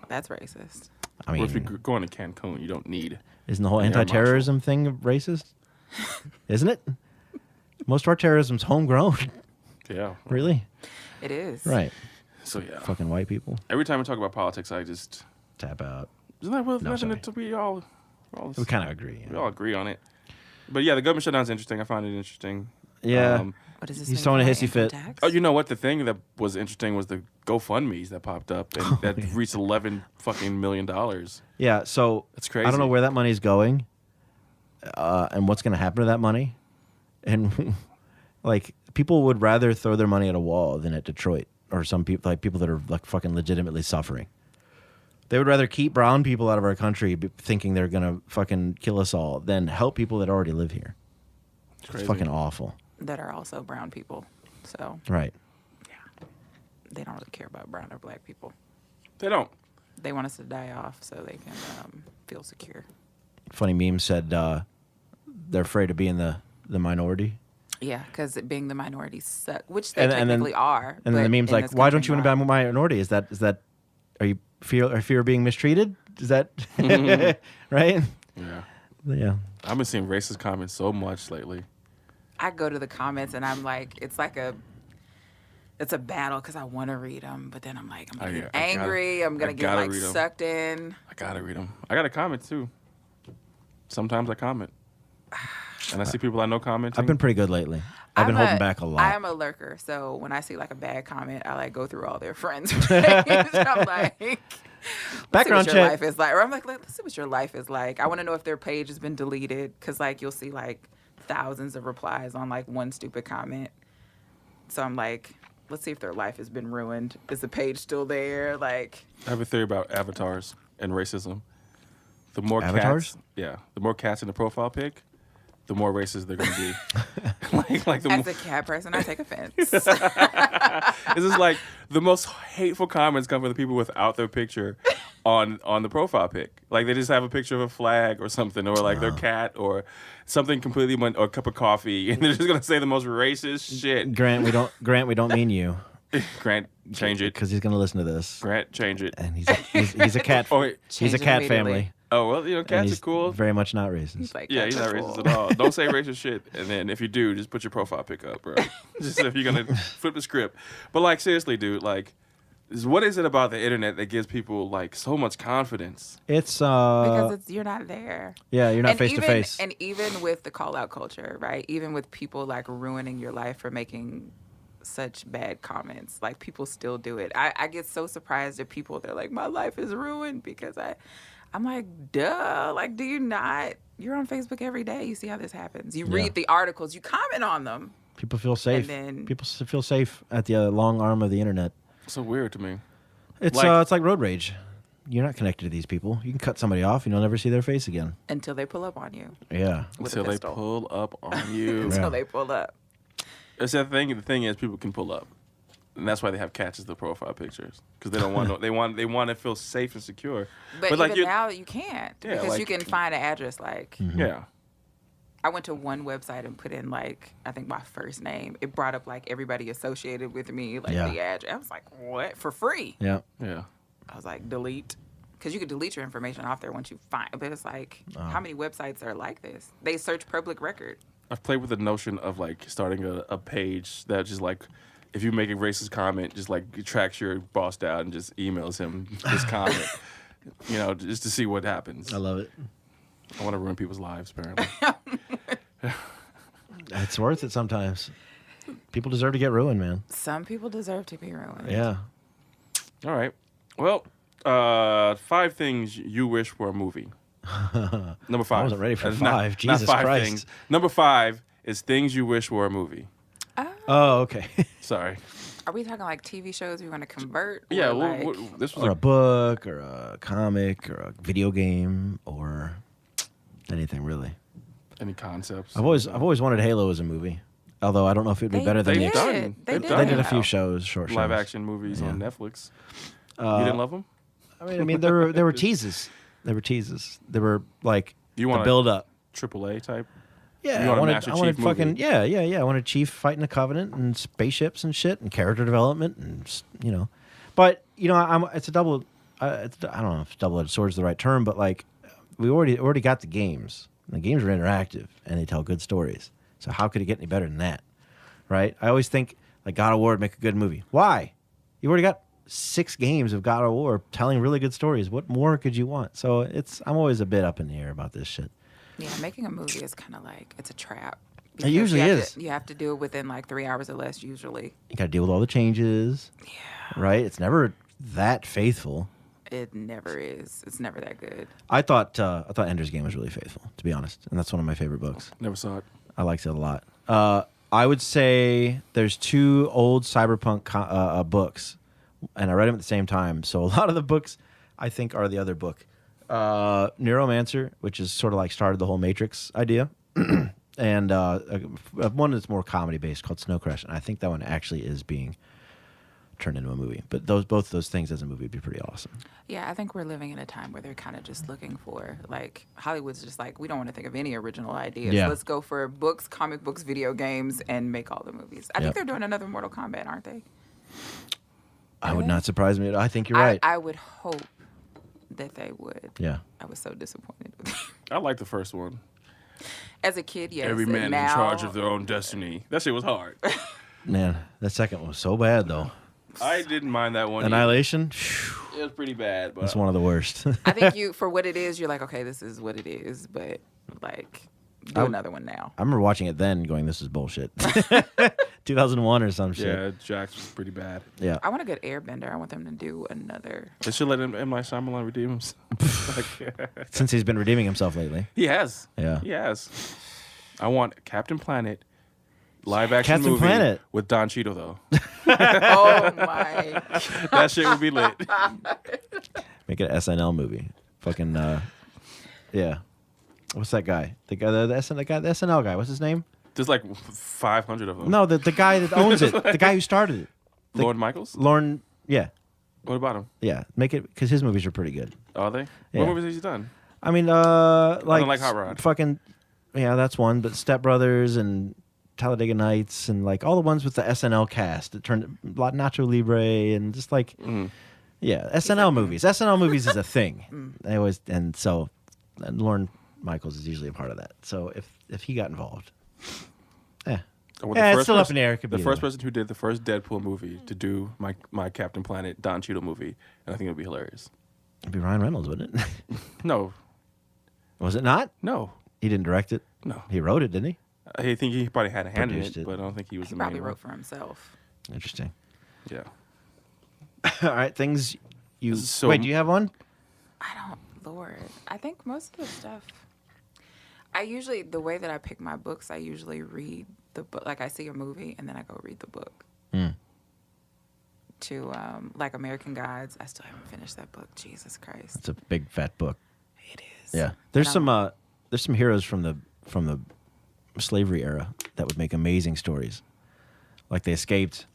That's racist. I Or if you're mean, going to Cancun, you don't need. isn't the whole an air anti-terrorism thing racist? Isn't it? Most of our terrorism's homegrown. Yeah. Really? It is. Right. So yeah. Fucking white people. Every time we talk about politics, I just Tap out. isn't that No, nothing sorry. to we all We kind of agree. we all agree on it. But yeah, the government shutdown's interesting. I find it interesting. Yeah. What is this? He's thing throwing a called? hissy Income fit. tax? Oh, you know what? The thing that was interesting was the GoFundMe's that popped up and that reached $11 million. Yeah, so That's crazy. I don't know where that money's going, and what's going to happen to that money, and like people would rather throw their money at a wall than at Detroit or some people like people that are like fucking legitimately suffering. They would rather keep brown people out of our country thinking they're going to fucking kill us all than help people that already live here. It's Crazy. fucking awful. That are also brown people. So Right. they don't really care about brown or black people. They don't. They want us to die off so they can feel secure. Funny meme said they're afraid of being the minority. Yeah, because being the minority suck, which they And then- technically are. And then the but meme's in like, this why don't country you want to be not. a minority? Is that are you fear of being mistreated? Is that right? Yeah. Yeah. I've been seeing racist comments so much lately. I go to the comments and I'm like, it's a battle because I want to read them, but then I'm like, I'm gonna I get gotta- angry. I'm gonna I get gotta like read 'em. sucked in. I gotta read them. I got to comment too. Sometimes I comment. And I see people I know commenting. I've been pretty good lately. I've been holding back a lot. I am a lurker, so when I see like a bad comment, I like go through all their friends' page. I'm like, Background let's see what your check. life is like. Or I'm like, let's see what your life is like. I want to know if their page has been deleted because like you'll see like thousands of replies on like one stupid comment. So I'm like, let's see if their life has been ruined. Is the page still there? Like, I have a theory about avatars and racism. The more Avatars? cats, the more cats in the profile pic, the more racist they're gonna be. like the as more, a cat person, I take offense. this is like the most hateful comments come from the people without their picture on the profile pic. Like they just have a picture of a flag or something, or like their cat or something completely, or a cup of coffee, and they're just gonna say the most racist shit. Grant, we don't mean you Grant, change it. because he's going to listen to this. Grant, change it. And he's a cat. Oh, wait. He's a Change it cat immediately. family. Oh well, And cats he's are cool. very much not racist. He's like, Yeah, he's not "Cats are racist cool." at all. Don't say racist shit. And then if you do, just put your profile pic up, bro. Just if you're gonna flip the script. But like seriously, dude, like what is it about the internet that gives people like so much confidence? It's Because you're not there. yeah, you're not And face to even- face. And even with the call out culture, right? Even with people like ruining your life for making such bad comments, like people still do it. I get so surprised at people. They're like, my life is ruined because I'm like, duh. Like, do you not? You're on Facebook every day. You see how this happens. You read the articles. You comment on them. People feel safe. then- People feel safe at the long arm of the internet. So weird to me. It's Like- it's like road rage. You're not connected to these people. You can cut somebody off and you'll never see their face again. Until they pull up on you. Yeah. With Until a they pistol. pull up on you. Until Yeah. they pull up. It's that thing. The thing is, people can pull up, and that's why they have cats as the profile pictures because they don't want no, they want to feel safe and secure. But like even you- now you can't Yeah, because you like- can find an address like. Yeah. I went to one website and put in like I think my first name. It brought up like everybody associated with me, like Yeah. the address. I was like, what for free? Yeah. Yeah. I was like, delete, because you could delete your information off there once you find. But it's like, how many websites are like this? They search public record. I've played with the notion of like starting a page that just like if you make a racist comment, just like tracks your boss down and just emails him this comment. You know, just to see what happens. I love it. I want to ruin people's lives, apparently. It's worth it sometimes. People deserve to get ruined, man. Some people deserve to be ruined. Yeah. All right. Well, 5 things you wish were a movie. Number 5. I wasn't ready for Not- 5. not Jesus 5 Christ. things. Number 5 is things you wish were a movie. Oh, okay. Sorry. Are we talking like TV shows we want to convert? Yeah, or like, this was Or a book, or a comic, or a video game, or anything really. any concepts. I've always wanted Halo as a movie. Although I don't know if it'd be better than they've the done. They They did a now. few shows, short shows. live action movies on Netflix. You didn't love them? I mean, there were teases. There were teases. There were like You the want build up. AAA type? Yeah, you I want a wanted, Master I wanted Chief fucking movie? yeah. I wanted Chief fighting the Covenant and spaceships and shit and character development and but it's a double. I don't know if double-edged sword is the right term, but like we already got the games. The games are interactive and they tell good stories. So how could it get any better than that, right? I always think like God of War would make a good movie. Why? You already got 6 games of God of War telling really good stories. What more could you want? So I'm always a bit up in the air about this shit. Yeah, making a movie is kind of like it's a trap. It Because usually you have is. you have to do it within like 3 hours or less usually. You got to deal with all the changes. Yeah. Right? It's never that faithful. It never is. It's never that good. I thought Ender's Game was really faithful, to be honest, and that's one of my favorite books. Never saw it. I liked it a lot. I would say there's 2 old cyberpunk books, and I read them at the same time. So a lot of the books, I think, are the other book. Neuromancer, which is sort of like started the whole Matrix idea, and one that's more comedy based called Snow Crash, and I think that one actually is being turned into a movie. But both those things as a movie would be pretty awesome. Yeah, I think we're living in a time where they're kind of just looking for, like, Hollywood's just like, we don't want to think of any original ideas. Yeah. Let's go for books, comic books, video games, and make all the movies. I think Yep. they're doing another Mortal Kombat, aren't they? I would not surprise me. I think you're right. I would hope that they would. Yeah. I was so disappointed with it. I like the first one. As a kid, yes. Every and man now, in charge of their own destiny. That shit was hard. Man, that second one was so bad, though. I didn't mind that one. Annihilation? Phew, It was pretty bad, but that's one of the worst. I think for what it is, you're like, okay, this is what it is. But, like, do another one now. I remember watching it then going, this is bullshit. 2001 or some shit. yeah, Jax was pretty bad. Yeah. I want a good Airbender. I want them to do another. They should let M. Night Shyamalan redeem himself. Since he's been redeeming himself lately. He has. Yeah. He has. I want Captain Planet live action Captain movie Planet. with Don Cheadle though. Oh my! That shit would be lit. Make it an SNL movie. Fucking, yeah. What's that guy? The SNL guy. What's his name? There's like 500 of them. No, the guy that owns it. The guy who started it. Lorne Michaels. Lorne, yeah. What about him? Yeah. Make it, because his movies are pretty good. Are they? Yeah. What movies has he done? I mean, like Hot Rod. fucking, yeah, that's one. But Step Brothers and Talladega Nights and like all the ones with the SNL cast that turned Nacho Libre and just like, yeah, SNL movies. SNL movies is a thing. They always and Lorne Michaels is usually a part of that. So if he got involved, Well, it's still up in the air. It could The be first either. person who did the first Deadpool movie to do my Captain Planet Don Cheadle movie, and I think it would be hilarious. It'd be Ryan Reynolds, wouldn't it? No, Was it not? no, He didn't direct it. no. He wrote it, didn't he? I think he probably had a hand in Produced it, it. but I don't think he was He the probably main wrote one. for himself. Interesting. Yeah. All right, things you So- wait. Do you have one? I don't, Lord. I think most of the stuff. The way that I pick my books, I usually read the book. Like I see a movie and then I go read the book. To like American Gods, I still haven't finished that book. Jesus Christ, It's a big fat book. it is. Yeah, there's And some heroes from the slavery era that would make amazing stories. Like they escaped,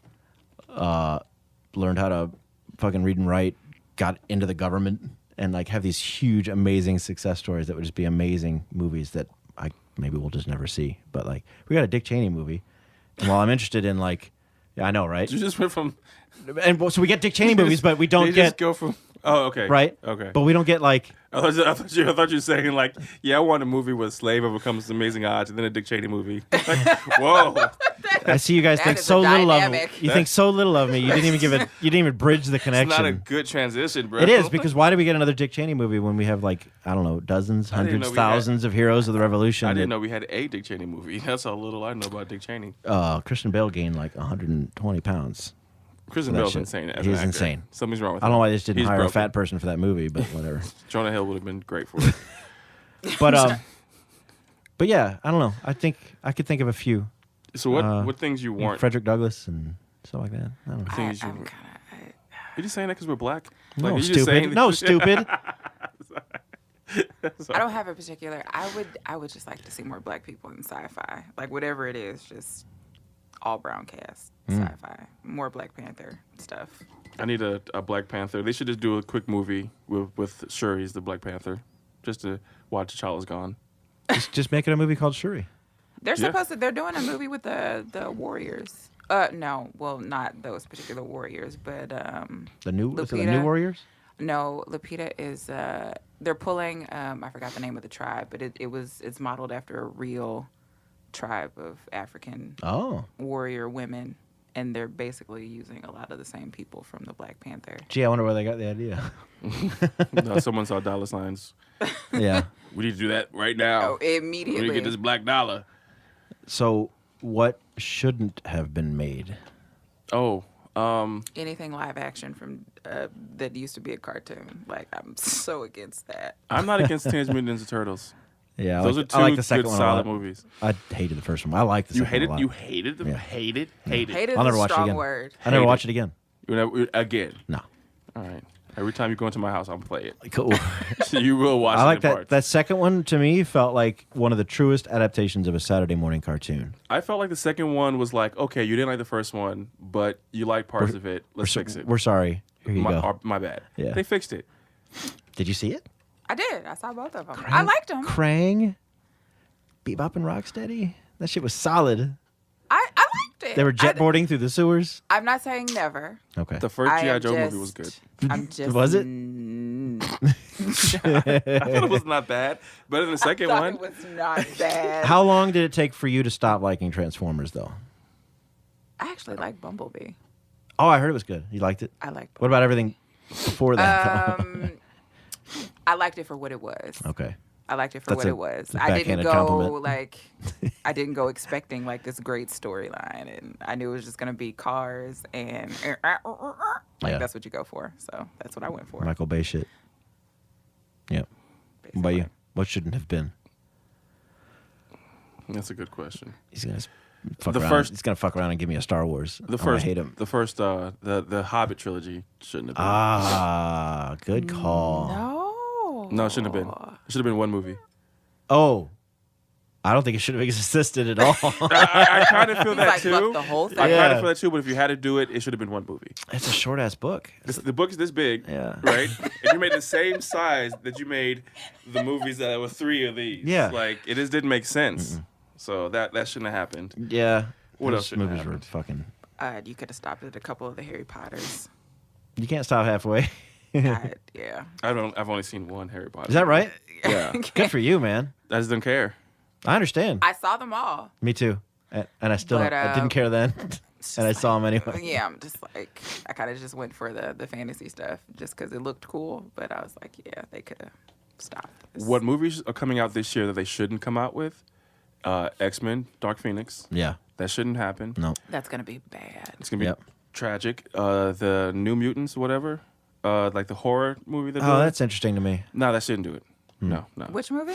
learned how to fucking read and write, got into the government, and like have these huge, amazing success stories that would just be amazing movies that maybe we'll just never see. But like we got a Dick Cheney movie, and while I'm interested in like, yeah, I know, right? You just went from. And so we get Dick Cheney movies, but we don't They get just go from. Oh, okay. right. Okay. But we don't get like. I thought you were saying like, yeah, I want a movie where a slave overcomes amazing odds, and then a Dick Cheney movie. Like, whoa. I see you guys That think is so a little of me. dynamic. You think so little of me. You didn't even give it. You didn't even bridge the It's connection. not a good transition, bro. It is, because why do we get another Dick Cheney movie when we have like, I don't know, dozens, I didn't hundreds, know we had- thousands of heroes of the Revolution? I didn't that- know we had a Dick Cheney movie. That's how little I know about Dick Cheney. Christian Bale gained like 120 pounds. Christian that Bale's shit. insane. As He's an actor. insane. Something's wrong with I him. don't know why they just didn't He's hire broken. a fat person for that movie, but whatever. Jonah Hill would have been great for it. But yeah, I don't know. I think I could think of a few. So what things you want? Frederick Douglass and stuff like that. I don't know. think I'm you- kind You're just saying that because we're black? No, you're just saying- stupid. No, stupid. I don't have a particular. I would just like to see more black people in sci-fi. Like whatever it is, just all brown cast sci-fi. More Black Panther stuff. I need a Black Panther. They should just do a quick movie with Shuri as the Black Panther, just to watch T'Challa's gone. just make it a movie called Shuri. They're Yeah. supposed to. They're doing a movie with the Warriors. No, well, not those particular Warriors, but The new was it the Lupita. New Warriors. no, Lupita is. They're pulling. I forgot the name of the tribe, but it's modeled after a real tribe of African Oh, warrior women, and they're basically using a lot of the same people from the Black Panther. gee, I wonder where they got the idea. No, someone saw dollar signs. Yeah. We need to do that right now. Oh, We immediately. need to get this black dollar. So, what shouldn't have been made? Oh, Anything live action from that used to be a cartoon. Like I'm so against that. I'm not against Teenage Mutant Ninja Turtles. Yeah, Those I are like, two I like the second good, one a solid lot. movies. I hated the first one. I like the You second hated? one a You lot. hated them? Yeah. Hated? Hated I'll is never a watch it strong again. word. I never Hate watch it. it again. Again. No. All right. Every time you go into my house, I'll play it. Cool. So you will watch I it like in that. parts. That second one to me felt like one of the truest adaptations of a Saturday morning cartoon. I felt like the second one was like, okay, you didn't like the first one, but you like parts of it. Let's fix it. We're sorry. Here you go. My bad. Yeah. They fixed it. Did you see it? I did. I saw both of them. I liked them. Krang, Bebop and Rocksteady. That shit was solid. I liked it. They were jetboarding through the sewers. I'm not saying never. Okay. The first I G.I. am Joe just, movie was good. I'm just. Was it? I thought it was not bad. Better than the second thought one. it was not bad. How long did it take for you to stop liking Transformers, though? I actually like Bumblebee. Oh, I heard it was good. You liked it? I liked. What about everything before that? though? I liked it for what it was. Okay. I liked it for That's what a it was. a I didn't backhanded go compliment. like I didn't go expecting like this great storyline, and I knew it was just gonna be cars and like Yeah. that's what you go for. So that's what I went for. Michael Bay shit. Yep. What about you? What shouldn't have been? That's a good question. He's gonna fuck The around. first- He's gonna fuck around and give me a Star Wars. The I'm first, gonna hate him. the first, the Hobbit trilogy shouldn't have been. Ah, good call. No, No, it shouldn't have been. It should have been one movie. Oh, I don't think it should have existed at all. I kind of feel that like, too. fuck the whole thing. I kind Yeah. of feel that too. But if you had to do it, it should have been one movie. It's a short ass book. The book is this big, Yeah. right? And you made the same size that you made the movies that were 3 of these. Yeah. Like it just didn't make sense. So that shouldn't have happened. Yeah. What Those else shouldn't movies have were happened? fucking. You could have stopped at a couple of the Harry Potters. You can't stop halfway. Yeah. I've only seen one Harry Potter. Is that right? Yeah. Good for you, man. I just don't care. I understand. I saw them all. Me too. And I still But, I didn't care then, and I saw him anyway. Yeah, I'm just like I kind of just went for the fantasy stuff just because it looked cool. But I was like, yeah, they could have stopped this. What movies are coming out this year that they shouldn't come out with? X-Men, Dark Phoenix. Yeah. That shouldn't happen. No. That's gonna be bad. It's gonna be Yep. tragic. The New Mutants, whatever. Like the horror movie they're Oh, doing. that's interesting to me. No, that shouldn't do it. No. Which movie?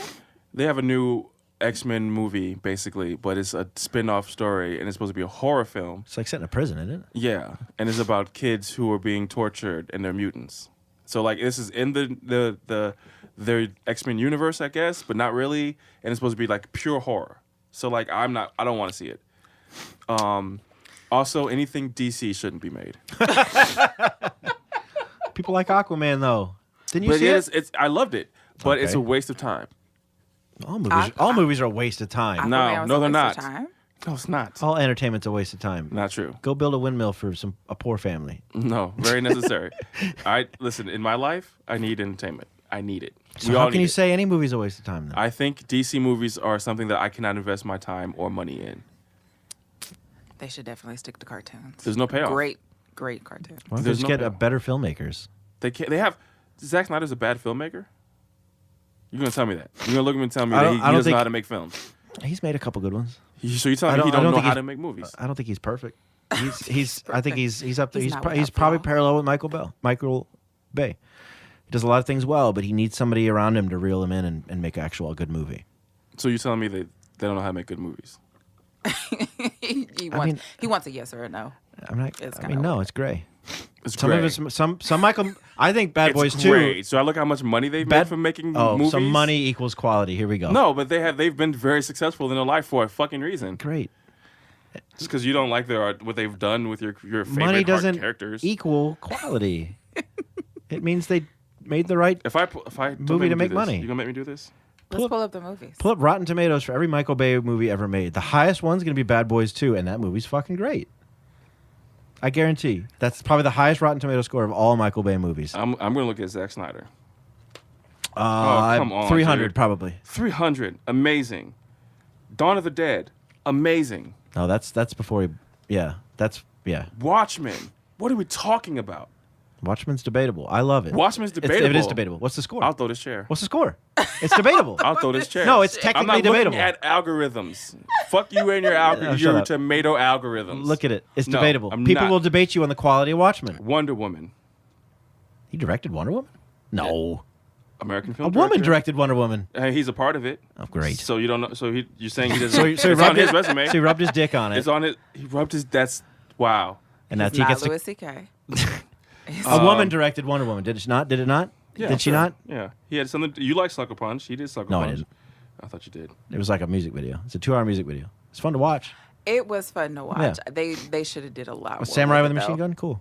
They have a new X-Men movie, basically, but it's a spin-off story, and it's supposed to be a horror film. It's like set in a prison, isn't it? Yeah, and it's about kids who are being tortured, and they're mutants. So, like, this is in the X-Men universe, I guess, but not really, and it's supposed to be, like, pure horror. So, like, I don't want to see it. Also, anything DC shouldn't be made. People like Aquaman, though. Didn't you But see it? it's I loved it, but it's Okay. a waste of time. All movies are a waste of time. No, Aquaman was no, a they're waste not. of time. No, it's not. All entertainment's a waste of time. Not true. Go build a windmill for a poor family. No, very necessary. Listen, in my life, I need entertainment. I need it. So We how all can need you it. say any movie's a waste of time then? I think DC movies are something that I cannot invest my time or money in. They should definitely stick to cartoons. There's no payoff. Great cartoons. Why don't they there's just no get payoff. better filmmakers? They can't. They have. Zack Snyder's a bad filmmaker. You're gonna tell me that. You're gonna look at me and tell me I that don't- he I don't doesn't know think- how to make films. He's made a couple good ones. So you're telling me he don't know how to make movies? I don't think he's perfect. He's I think he's up there. He's He's not pro- without he's probably flaw. parallel with Michael Bay. He does a lot of things well, but he needs somebody around him to reel him in and make actual good movie. So you're telling me they don't know how to make good movies? he wants a yes or a no. I'm not. It's I kinda mean, no, weird. it's gray. It's Some gray. of it's some Michael. I think Bad It's Boys great. 2. So I look how much money they've Bad made from making Oh, movies. so money equals quality. Here we go. No, but they've been very successful in their life for a fucking reason. Great. Just because you don't like what they've done with your favorite Money hard doesn't characters. equal quality. It means they made the right. If I don't movie make to me make do this, money. you gonna make me do this? Let's pull up the movies. Pull up Rotten Tomatoes for every Michael Bay movie ever made. The highest one's going to be Bad Boys 2, and that movie's fucking great. I guarantee. That's probably the highest Rotten Tomato score of all Michael Bay movies. I'm gonna look at Zack Snyder. Come on, 300 dude. probably. 300, amazing. Dawn of the Dead, amazing. No, that's before he. Yeah, yeah. Watchmen, what are we talking about? Watchmen's debatable. I love it. Watchmen's It debatable. is debatable. What's the score? I'll throw this chair. What's the score? It's debatable. I'll throw this chair. No, it's I'm technically not debatable. looking at algorithms. Fuck you and your shut your up. tomato algorithms. Look at it. It's No, debatable. I'm People not. will debate you on the quality of Watchmen. Wonder Woman, He directed Wonder Woman? No. American A film. woman director. directed Wonder Woman. He's a part of it. Oh, great. So you don't know. So you're saying he doesn't. So he it's on rubbed his it- resume. So he rubbed his dick on it. It's on it. He rubbed his. That's wow. And that's It's he not gets to, Louis C.K. a woman directed Wonder Woman. Did it not? Did it not? Yeah, Did she sure. not? Yeah, he had something. You like Sucker Punch? He did Sucker No, I Punch. didn't. I thought you did. It was like a music video. It's a 2-hour music video. It's fun to watch. It was fun to watch. Yeah. They should have did a lot. A more samurai with a it, machine though. gun? Cool.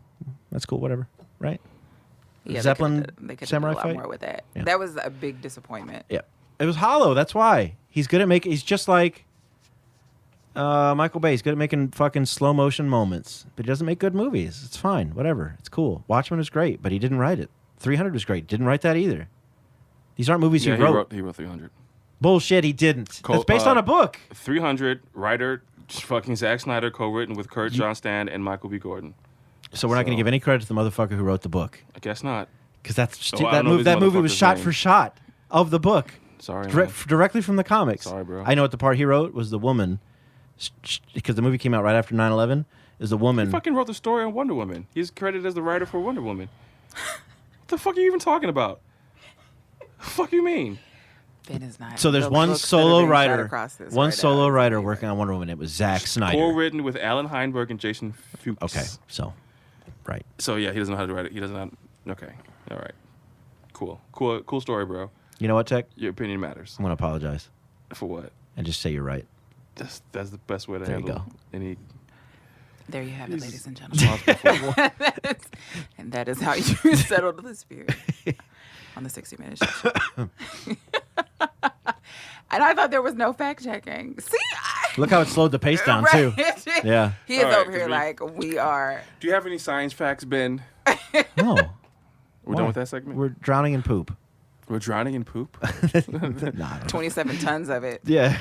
That's cool. Whatever. Right? Yeah, Zeppelin they could samurai do a lot fight? more with that. Yeah. That was a big disappointment. Yeah. It was hollow. That's why. He's good at making. He's just like Michael Bay. He's good at making fucking slow motion moments, but he doesn't make good movies. It's fine. Whatever. It's cool. Watchmen was great, but he didn't write it. 300 was great. Didn't write that either. These aren't movies Yeah, he wrote. He wrote 300. Bullshit. He didn't. It's based on a book. 300. Writer, fucking Zack Snyder, co-written with Kurt Johnston and Michael B. Gordon. So we're not going to give any credit to the motherfucker who wrote the book. I guess not. Because that's I that don't know movie. these That movie was motherfuckers' shot names. for shot of the book, Sorry. man. directly from the comics. Sorry, bro. I know what the part he wrote was the woman, because the movie came out right after 9/11. Is the He woman? fucking wrote the story on Wonder Woman. He's credited as the writer for Wonder Woman. What the fuck are you even talking about? The fuck you mean? Ben is not. So there's the one books that are solo being shot writer, across this one right solo now. writer working on Wonder Woman. It was Zack Snyder. Co-written with Alan Heinberg and Jason Fuchs. Okay, so right. So yeah, he doesn't know how to write it. He doesn't know. Okay. All right. Cool story, bro. You know what, Tech? Your opinion matters. I'm gonna apologize For what? and just say you're right. That's the best way to There you handle go. any. There you have it, He's ladies and gentlemen. responsible for- And that is how you settle the dispute on the 60 Minute Show. And I thought there was no fact checking. See, Look how it slowed the pace down too. Yeah. He is All right, over here 'cause like we are. Do you have any science facts, Ben? No, We're done with that segment. We're drowning in poop. We're drowning in poop. Nah. 27 tons of it Yeah.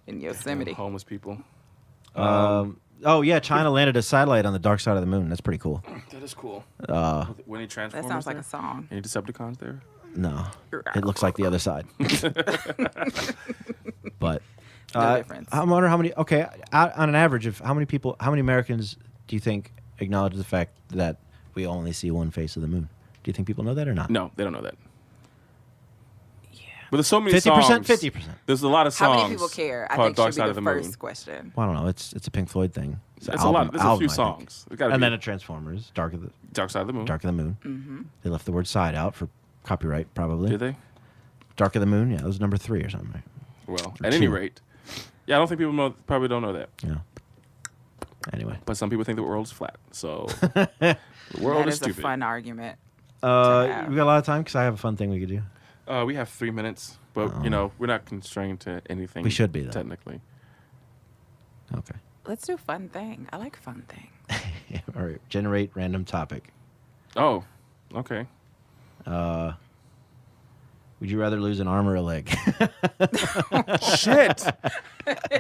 in Yosemite. Homeless people. Oh yeah, China landed a satellite on the dark side of the moon. That's pretty cool. That is cool. Uh, When he That transforms. sounds like a song. Any Decepticons there? no, it looks like the other side. But No difference. I wonder how many. Okay, on an average of how many Americans do you think acknowledge the fact that we only see one face of the moon? Do you think people know that or not? No, they don't know that. Yeah. But there's so many 50%, songs. 50%. There's a lot of How songs. many people care? I called think Dark should Side be of the the first Moon. question. Well, I don't know. It's a Pink Floyd thing. It's It's a lot. There's a few album, I think. songs. It gotta And be then a Transformers, Dark of Dark Side of the Moon. the Moon. Mm-hmm. They left the word "side" out for copyright, probably. Did they? Dark of the Moon. Yeah, it was number 3 or something. Right? Well, Or at any 2. rate, yeah, I don't think people probably don't know that. Yeah. Anyway, But some people think the world's flat. So the world That is is a stupid. fun argument. we have. got a lot of time because I have a fun thing we could do. We have 3 minutes, but we're not constrained to anything. We should be, though. technically. Okay. Let's do fun thing. I like fun thing. All right. Generate random topic. Oh, okay. Would you rather lose an arm or a leg? Shit,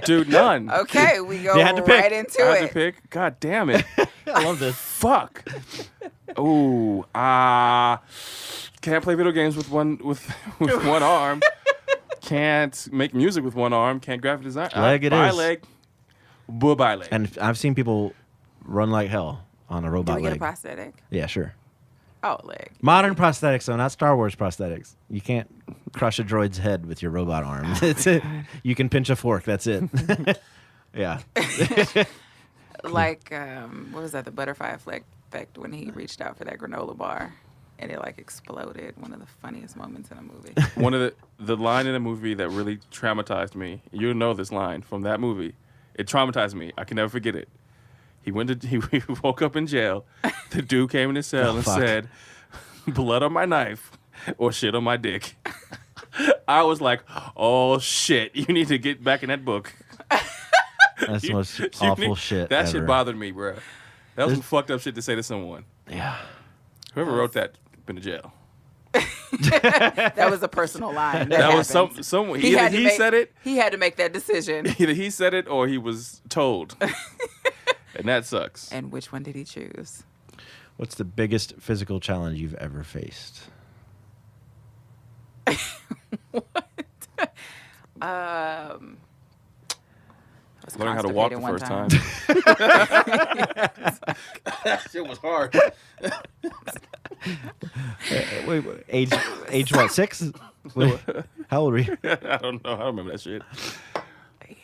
dude, none. Okay, we go You had to pick. right into I had it. to pick. God damn it. I love this. Fuck. Ooh, can't play video games with one arm. Can't make music with one arm. Can't graphic design. Leg it bye is. leg. Bye leg. And I've seen people run like hell on a Can robot we get a leg. prosthetic? Yeah, sure. Oh, leg. Modern prosthetics, though, not Star Wars prosthetics. You can't crush a droid's head with your robot arm. That's it. You can pinch a fork. That's it. Yeah. Like, what was that? The butterfly effect when he reached out for that granola bar, and it like exploded. One of the funniest moments in a movie. One of the line in the movie that really traumatized me. You know this line from that movie. It traumatized me. I can never forget it. He woke up in jail. The dude came in his cell and said, "Blood on my knife or shit on my dick." I was like, "Oh shit! You need to get back in that book." That's the most awful shit. That ever. shit bothered me, bro. That was some fucked up shit to say to someone. Yeah. Whoever wrote that been to jail. That was a personal line. That was happened. someone. He Either he said it. He had to make that decision. Either he said it or he was told. And that sucks. And which one did he choose? What's the biggest physical challenge you've ever faced? I was Learning how to walk the constipated one first time. That shit was hard. Wait, age what? 6? Wait, how old were you? I don't know. I don't remember that shit.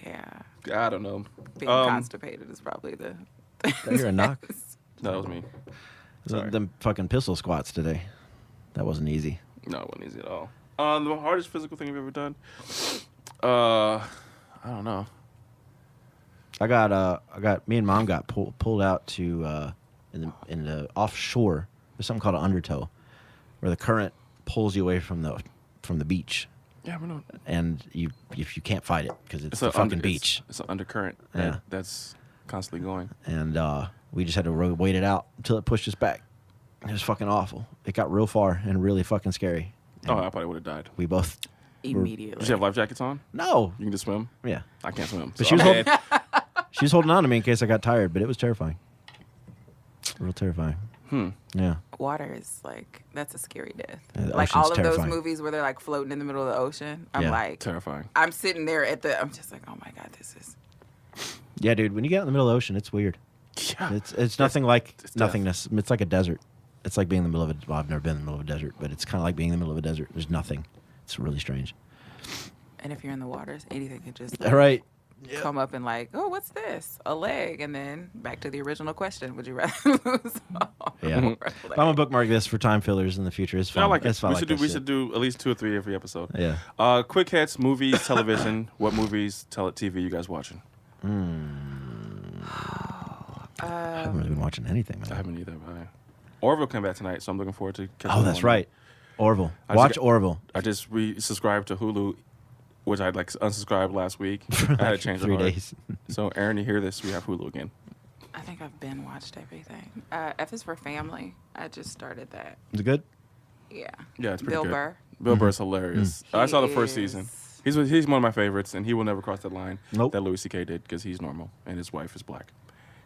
Yeah. I don't know. Being constipated is probably the. Did I hear a knock? No, that was me. Sorry. Them fucking pistol squats today. That wasn't easy. No, it wasn't easy at all. The hardest physical thing you've ever done? I don't know. I got me and Mom got pulled out to in the offshore. There's something called an undertow, where the current pulls you away from the beach. Yeah, we know. And if you can't fight it because it's a fucking beach. It's an undercurrent. Yeah. That's constantly going. And we just had to wait it out until it pushed us back. It was fucking awful. It got real far and really fucking scary. Oh, I probably would have died. We both Immediately. Did you have life jackets on? no. You can just swim? Yeah, I can't swim. But So she was holding on to me in case I got tired, but it was terrifying. Real terrifying. Yeah. Water is like, that's a scary death. Yeah, the like ocean's all of terrifying. those movies where they're like floating in the middle of the ocean. I'm Yeah. like, terrifying. I'm sitting there I'm just like, oh my God, this is. Yeah, dude. When you get out in the middle of the ocean, it's weird. Yeah. It's nothing like it's nothingness. It's like a desert. It's like being in the middle of a. Well, I've never been in the middle of a desert, but it's kind of like being in the middle of a desert. There's nothing. It's really strange. And if you're in the waters, anything could just All right. come up and like, oh, what's this? A leg. And then back to the original question. Would you rather lose Yeah. or a I'm gonna leg? bookmark this for time fillers in the future. It's fun. I like it. It's fun. We should do at least 2 or 3 every episode. Yeah. Quick hits, movies, television. What movies, TV you guys watching? I haven't really been watching anything, man. I haven't either. But Orville came back tonight, so I'm looking forward to catching Oh, up that's on right. Orville. I just Watch got- Orville. I just subscribed to Hulu, which I unsubscribed last week. I had to change 3 the heart. days. So Aaron, you hear this? We have Hulu again. I think I've been watched everything. F is for Family. I just started that. Is it good? Yeah. Yeah, it's pretty Bill good. Burr. Bill Burr's hilarious. I saw the first He season. is- He's one of my favorites, and he will never cross that line Nope. that Louis C.K. did because he's normal and his wife is black.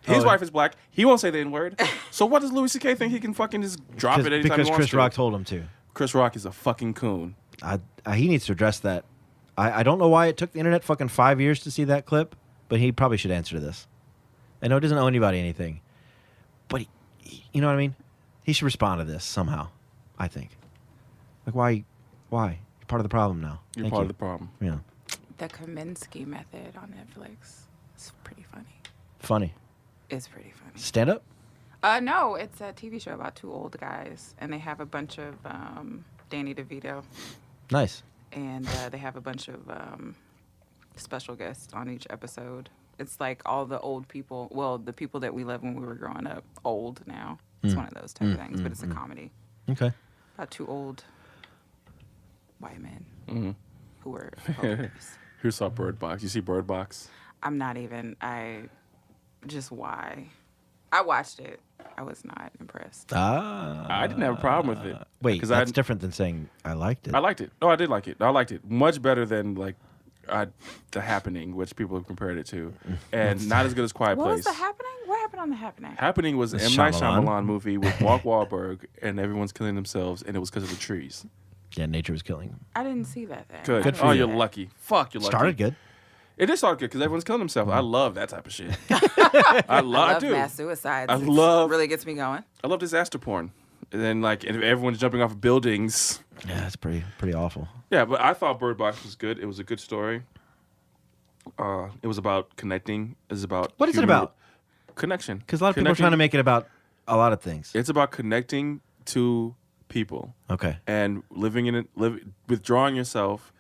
Oh, His yeah. wife is black. He won't say the N word. So what does Louis C.K. think he can fucking just drop it anytime Because he wants Chris to? Rock told him to. Chris Rock is a fucking coon. He needs to address that. I don't know why it took the internet fucking 5 years to see that clip, but he probably should answer to this. I know he doesn't owe anybody anything, but you know what I mean? He should respond to this somehow, I think. Like, why? You're part of the problem now. You're Thank part you. of the problem. Yeah. The Kaminsky Method on Netflix. It's pretty funny. Funny. It's pretty funny. Stand up? No, it's a TV show about 2 old guys, and they have a bunch of Danny DeVito, Nice. and they have a bunch of special guests on each episode. It's like all the old people, well, the people that we loved when we were growing up, old now. It's one of those type of things, but it's a comedy Okay. about 2 old white men Mm-hmm. who were hilarious. Who saw Bird Box? You see Bird Box? I'm not even, why? I watched it. I was not impressed. I didn't have a problem with it. Wait, 'Cause that's different than saying I liked it. I liked it. No, I did like it. I liked it much better than The Happening, which people have compared it to, and not as good as Quiet What Place. was The Happening? What happened on The Happening? Happening was an It's M. Night Shyamalan. Shyamalan movie with Mark Wahlberg, and everyone's killing themselves, and it was because of the trees. Yeah, nature was killing them. I didn't see that then. Good. Good for Oh, you. you're lucky. Fuck, you're lucky. Started good. It did start good because everyone's killing themselves. I love that type of shit. I I love do. mass suicides. I It love- really gets me going. I love disaster porn, and then and everyone's jumping off of buildings. Yeah, that's pretty awful. Yeah, but I thought Bird Box was good. It was a good story. It was about connecting. It was about What is it about? connection. Because a lot of people are trying to make it about a lot of things. It's about connecting to people. Okay. And withdrawing yourself,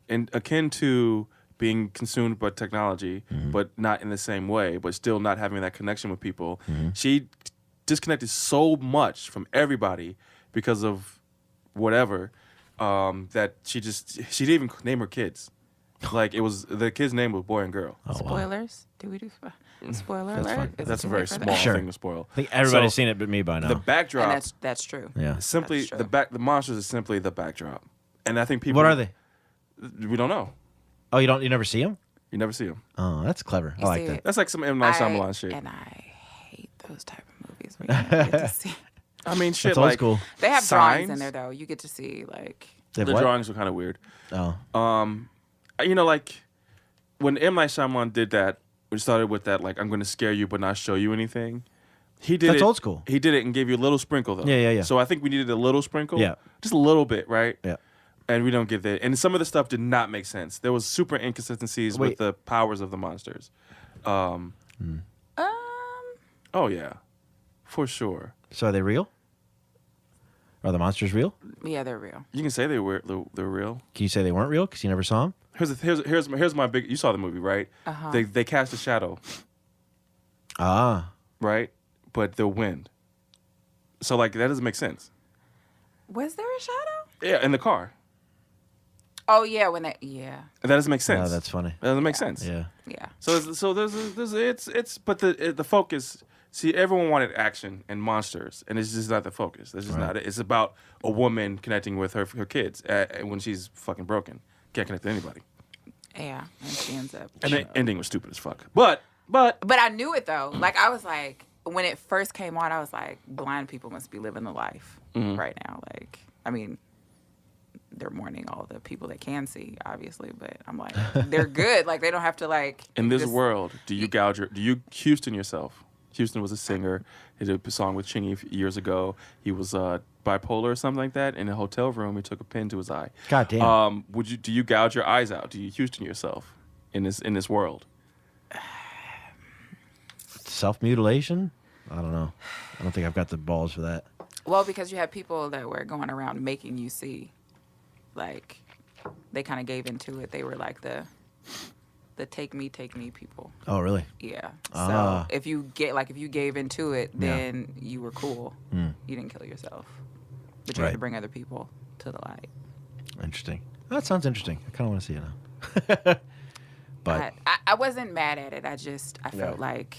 and akin to being consumed by technology, but not in the same way, but still not having that connection with people. She disconnected so much from everybody because of whatever that she didn't even name her kids. Like, it was, the kid's name was boy and girl. Oh, wow. Spoilers? Do we do spoiler That's alert? fine. Is That's it a too very late for that? small Sure. thing to spoil. I think everybody's So, seen it but me by now. The backdrop, And that's true. yeah. simply That's true. the monsters is simply the backdrop, and I think people. What are they? We don't know. Oh, you never see them? You never see them. Oh, that's clever. You I like see that. it. That's like some M Night Shyamalan shit. And I hate those type of movies where you don't get to see. I mean, shit. That's old like school. They have drawings in Signs. there though. You get to see like. They The what? drawings were kind of weird. Oh. Like when M Night Shyamalan did that, we started with that. Like, I'm going to scare you but not show you anything. He did That's it. old school. He did it and gave you a little sprinkle though. Yeah. So I think we needed a little sprinkle. Yeah. Just a little bit, right? Yeah. And we don't get that. And some of the stuff did not make sense. There was super inconsistencies with Wait. the powers of the monsters. Oh yeah, for sure. So are they real? Are the monsters real? Yeah, they're real. You can say they're real. Can you say they weren't real because you never saw them? Here's my big. You saw the movie, right? Uh-huh. They cast a shadow, Ah. right? But they'll wind. So like that doesn't make sense. Was there a shadow? Yeah, in the car. Oh yeah, when that yeah. That doesn't make sense. Oh, that's funny. That doesn't make sense. Yeah. Yeah. So there's but the focus. See, everyone wanted action and monsters, and it's just not the focus. That's just Right. not it. It's about a woman connecting with her kids when she's fucking broken. Can't connect to anybody. Yeah. And she ends up. And the ending was stupid as fuck. But But I knew it though. Like I was like, when it first came on, I was like, blind people must be living the life right now. Like, I mean, they're mourning all the people that can see, obviously, but I'm like, they're good. Like they don't have to like. in this just- world, do you Houston yourself? Houston was a singer. He did a song with Chingy years ago. He was bipolar or something like that. In a hotel room, he took a pin to his eye. God damn. Do you gouge your eyes out? Do you Houston yourself in this world? Self-mutilation? I don't know. I don't think I've got the balls for that. Well, because you have people that were going around making you see, like, they kind of gave into it. They were like the take me people. Oh, really? Yeah. Ah. So if you gave into it, Yeah. then you were cool. Mm. You didn't kill yourself, but you had Right. to bring other people to the light. Interesting. That sounds interesting. I kind of want to see it now. But I wasn't mad at it. I felt Yeah. like,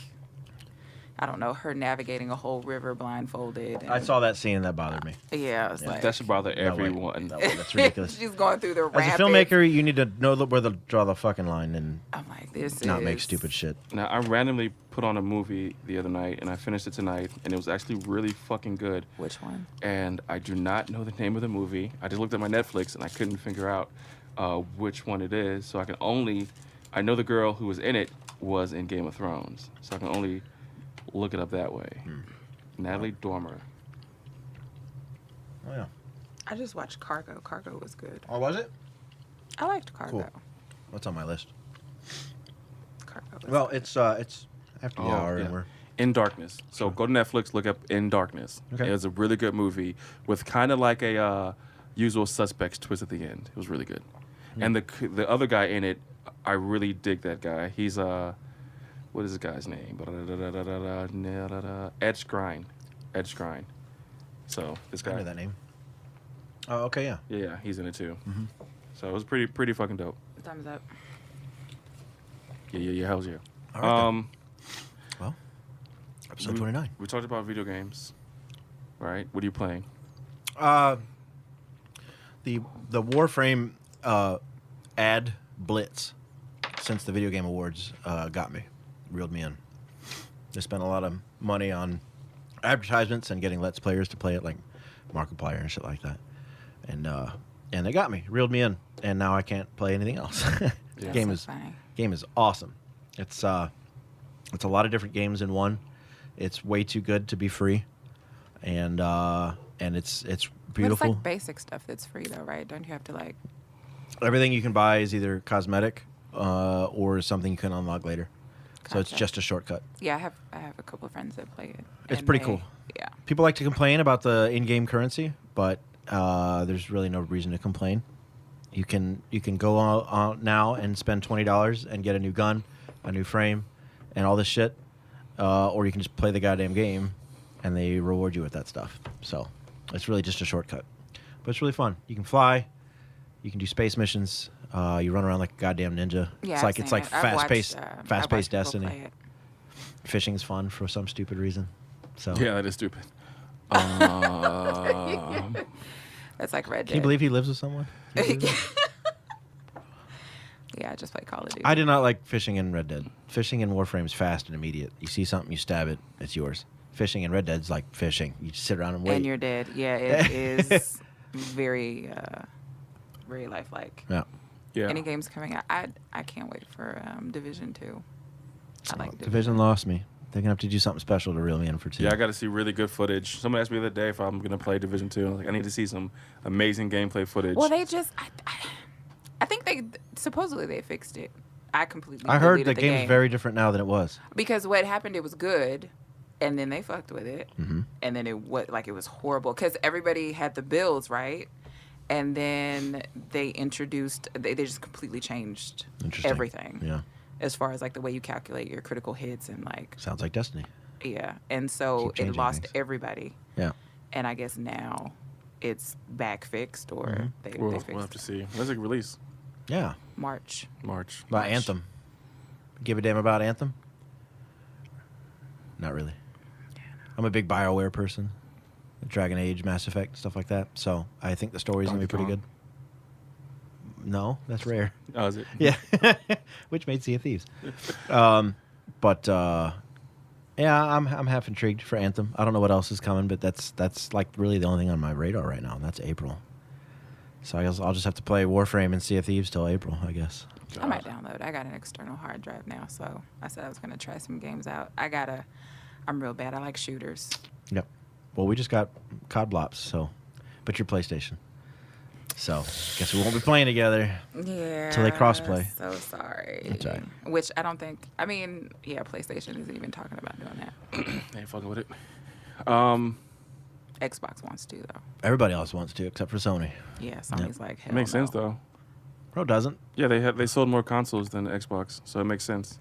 I don't know, her navigating a whole river blindfolded. And, I saw that scene and that bothered me. Yeah, I was like, That should bother That way. everyone. That way. That's ridiculous. she's going through the As rapids. a filmmaker, you need to know where to draw the fucking line and I'm like, this not is make stupid shit. Now, I randomly put on a movie the other night, and I finished it tonight, and it was actually really fucking good. Which one? And I do not know the name of the movie. I just looked at my Netflix, and I couldn't figure out which one it is. So I know the girl who was in it was in Game of Thrones, so I can only look it up that way. Natalie Dormer. Oh, yeah. I just watched Cargo. Cargo was good. Oh, was it? I liked Cargo. Cool. What's on my list? Cargo was Well, good. it's after the Oh, hour, yeah. and we're In Darkness. So go to Netflix, look up In Darkness. Okay. It was a really good movie with kind of like a Usual Suspects twist at the end. It was really good. And the other guy in it, I really dig that guy. He's what is this guy's name? Ed Skrein. Ed Skrein. So this I guy. know that name. Oh, okay, yeah. Yeah, he's in it too. So it was pretty fucking dope. Thumbs up. Yeah, hells yeah. All right, then. Well, episode we- 29. We talked about video games, right? What are you playing? The Warframe ad blitz since the Video Game Awards got me, reeled me in. They spent a lot of money on advertisements and getting Let's Players to play it, like Markiplier and shit like that. And they got me, reeled me in, and now I can't play anything else. Yeah. Game So is funny. game is awesome. It's a lot of different games in one. It's way too good to be free, and it's But it's beautiful. like basic stuff that's free though, right? Don't you have to like? Everything you can buy is either cosmetic or something you can unlock later. So it's Gotcha. just a shortcut. Yeah, I have a couple of friends that play it. It's and pretty cool. Yeah. People like to complain about the in-game currency, but there's really no reason to complain. You can go out now and spend $20 and get a new gun, a new frame, and all this shit, or you can just play the goddamn game, and they reward you with that stuff. So it's really just a shortcut, but it's really fun. You can fly, you can do space missions. You run around like a goddamn ninja. Yeah, It's like I've fast-paced watched people Destiny. play it. Fishing's fun for some stupid reason. So Yeah, that is stupid. That's like Red Dead. can you believe he lives with someone? Yeah, I just play Call of Duty. I did not like fishing in Red Dead. Fishing in Warframe is fast and immediate. You see something, you stab it, it's yours. Fishing in Red Dead's like fishing. You just sit around and wait. And you're dead. Yeah, it is very, very lifelike. Yeah. Yeah. Any games coming out, I can't wait for Division 2. I like Division lost me. They're gonna have to do something special to reel me in for 2. Yeah, I got to see really good footage. Someone asked me the other day if I'm going to play Division 2. I was like, I need to see some amazing gameplay footage. Well, they just, I think they supposedly they fixed it. I completely. I heard the deleted game's game. very different now than it was. Because what happened, it was good, and then they fucked with it, Mm-hmm. and then it was horrible because everybody had the builds right, and then they introduced they just completely changed Interesting. everything. Yeah. As far as like the way you calculate your critical hits and like Sounds like Destiny. yeah, and so Keep it changing lost things. everybody, Yeah. and I guess now it's back fixed or Mm-hmm. they we'll fixed have to see. When's it release? Yeah. March. March. About March. Anthem. Give a damn about Anthem? Not really. I'm a big BioWare person. Dragon Age, Mass Effect, stuff like that. So I think the story's going to be pretty Donkey good. No, that's rare. Oh, is it? Yeah. Which made Sea of Thieves. But yeah, I'm half intrigued for Anthem. I don't know what else is coming, but that's like really the only thing on my radar right now, and that's April. So I guess I'll just have to play Warframe and Sea of Thieves till April, I guess. I might download. I got an external hard drive now, so I said I was gonna try some games out. I'm real bad. I like shooters. Yep. Well, we just got COD Blops, so but your PlayStation. So guess we won't be playing together. Yeah. Till they crossplay. So sorry. That's all right. Which I don't think. I mean, yeah, PlayStation isn't even talking about doing that. They ain't fucking with it. Xbox wants to though. Everybody else wants to, except for Sony. Yeah, Sony's like hell. It makes no. sense though. No, it doesn't. Yeah, they sold more consoles than Xbox, so it makes sense.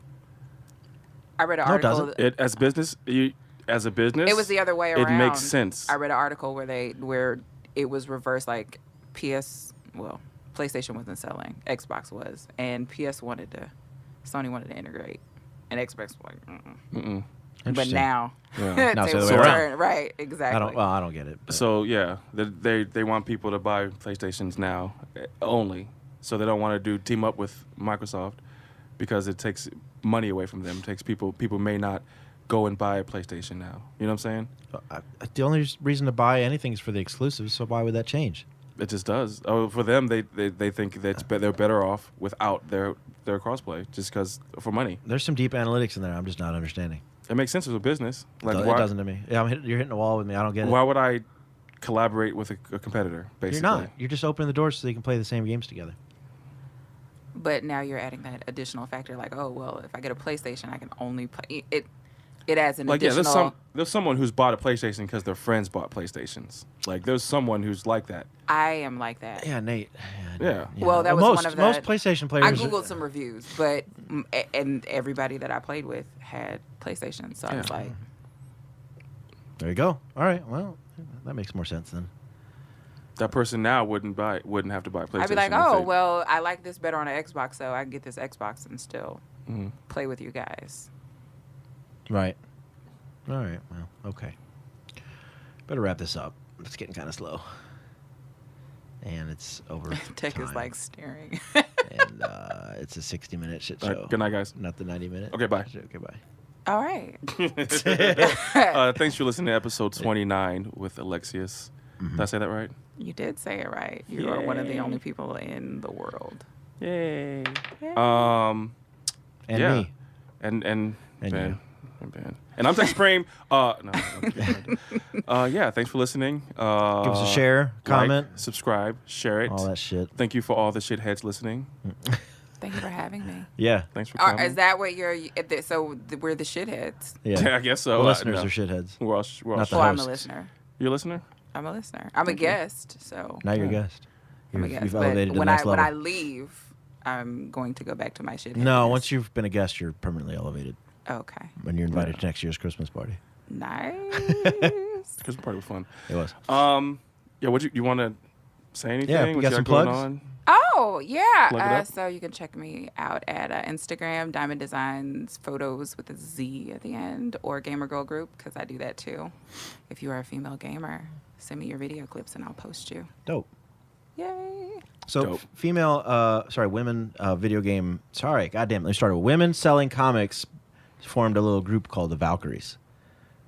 I read an No, it article. doesn't. It as a business. It was the other way around. It makes sense. I read an article where it was reversed, like PlayStation wasn't selling, Xbox was, and Sony wanted to integrate, and Xbox was like, mm-mm. Mm-mm. But Interesting. now, Yeah. Now it's the they other way will around. turn- right? Exactly. I don't get it. but- So yeah, they want people to buy PlayStations now only. So they don't want to team up with Microsoft because it takes money away from them. It takes people may not go and buy a PlayStation now. You know what I'm saying? The only reason to buy anything is for the exclusives, so why would that change? It just does. Oh, for them, they think that they're better off without their crossplay just because for money. There's some deep analytics in there I'm just not understanding. It makes sense as a business. Like It why, doesn't to me. Yeah, you're hitting the wall with me. I don't get it. why would I collaborate with a competitor? Basically, You're not. You're just opening the doors so they can play the same games together. But now you're adding that additional factor, like, oh well, if I get a PlayStation, I can only play it. It adds an Like additional. there's someone who's bought a PlayStation because their friends bought PlayStations. Like there's someone who's like that. I am like that. Yeah, Nate. Yeah. Well, that was most, one of the most PlayStation players. I googled some reviews, but and everybody that I played with had PlayStation, so I was Yeah. like, There you go. All right. Well, that makes more sense then. That person now wouldn't have to buy a PlayStation. I'd be like, if oh they- well, I like this better on an Xbox, so I can get this Xbox and still Mhm. play with you guys. Right. All right. Well, okay. Better wrap this up. It's getting kind of slow. And it's over. Tech is time. like staring. And it's a 60-minute shit All show. right, good night, guys. Not the 90-minute. Okay, bye. Okay, bye. All right. Thanks for listening to episode 29 with Alexius. Did I say that right? You did say it right. You are one of the Yay. only people in the world. Yay. And yeah. me. And And Ben. you. And Ben. And I'm Tex Prame. No. Yeah, thanks for listening. Give us a share, comment, like, subscribe, share it. all that shit. Thank you for all the shitheads listening. Thank you for having me. Yeah. Thanks for coming. Is that what you're? So we're the shitheads. Yeah. Yeah, I guess so. The listeners No. are shitheads. We're all Not the Oh, I'm a hosts. listener. You a listener? I'm a listener. I'm a guest. So Now you're a guest. I'm a You've guest. elevated to But the next when level. I leave, I'm going to go back to my shithead. No, once you've been a guest, you're permanently elevated. Okay. When you're invited to next year's Christmas party. Nice. Christmas party was fun. It was. Yeah. What you want to say anything? Yeah, you What got some going plugs? on? Oh, yeah. Plug it up. So you can check me out at Instagram, Diamond Designs Photos with a Z at the end, or Gamer Girl Group, because I do that too. If you are a female gamer, send me your video clips and I'll post you. Dope. Yay. So Dope. women video game. Sorry, goddamn. Let me start with women selling comics. Formed a little group called the Valkyries.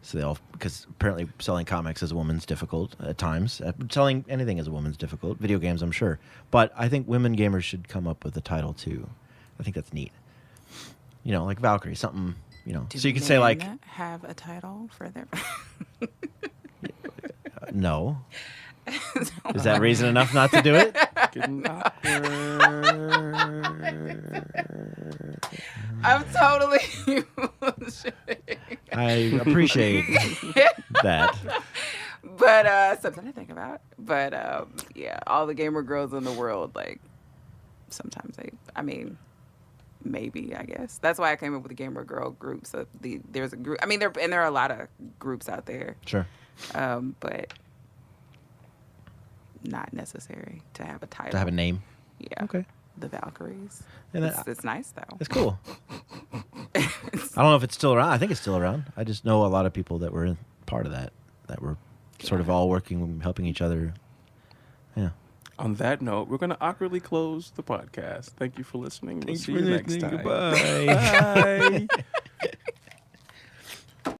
So they all, because apparently selling comics as a woman's difficult at times. Selling anything as a woman's difficult. Video games, I'm sure. But I think women gamers should come up with a title too. I think that's neat. You know, like Valkyrie, something. You know, Do so you could say like men have a title for their. no. Is that reason enough not to do it? Getting awkward. I'm totally. I appreciate that. But something to think about. But yeah, all the gamer girls in the world, like sometimes maybe I guess that's why I came up with the gamer girl group. So there's a group. I mean, there are a lot of groups out there. Sure. But not necessary to have a title. To have a name. Yeah. Okay. The Valkyries. And that, It's nice though. it's cool. I don't know if it's still around. I think it's still around. I just know a lot of people that were part of that were sort of all working, helping each other. Yeah. On that note, we're going to awkwardly close the podcast. Thank you for listening. We'll see you next time. Goodbye. Bye.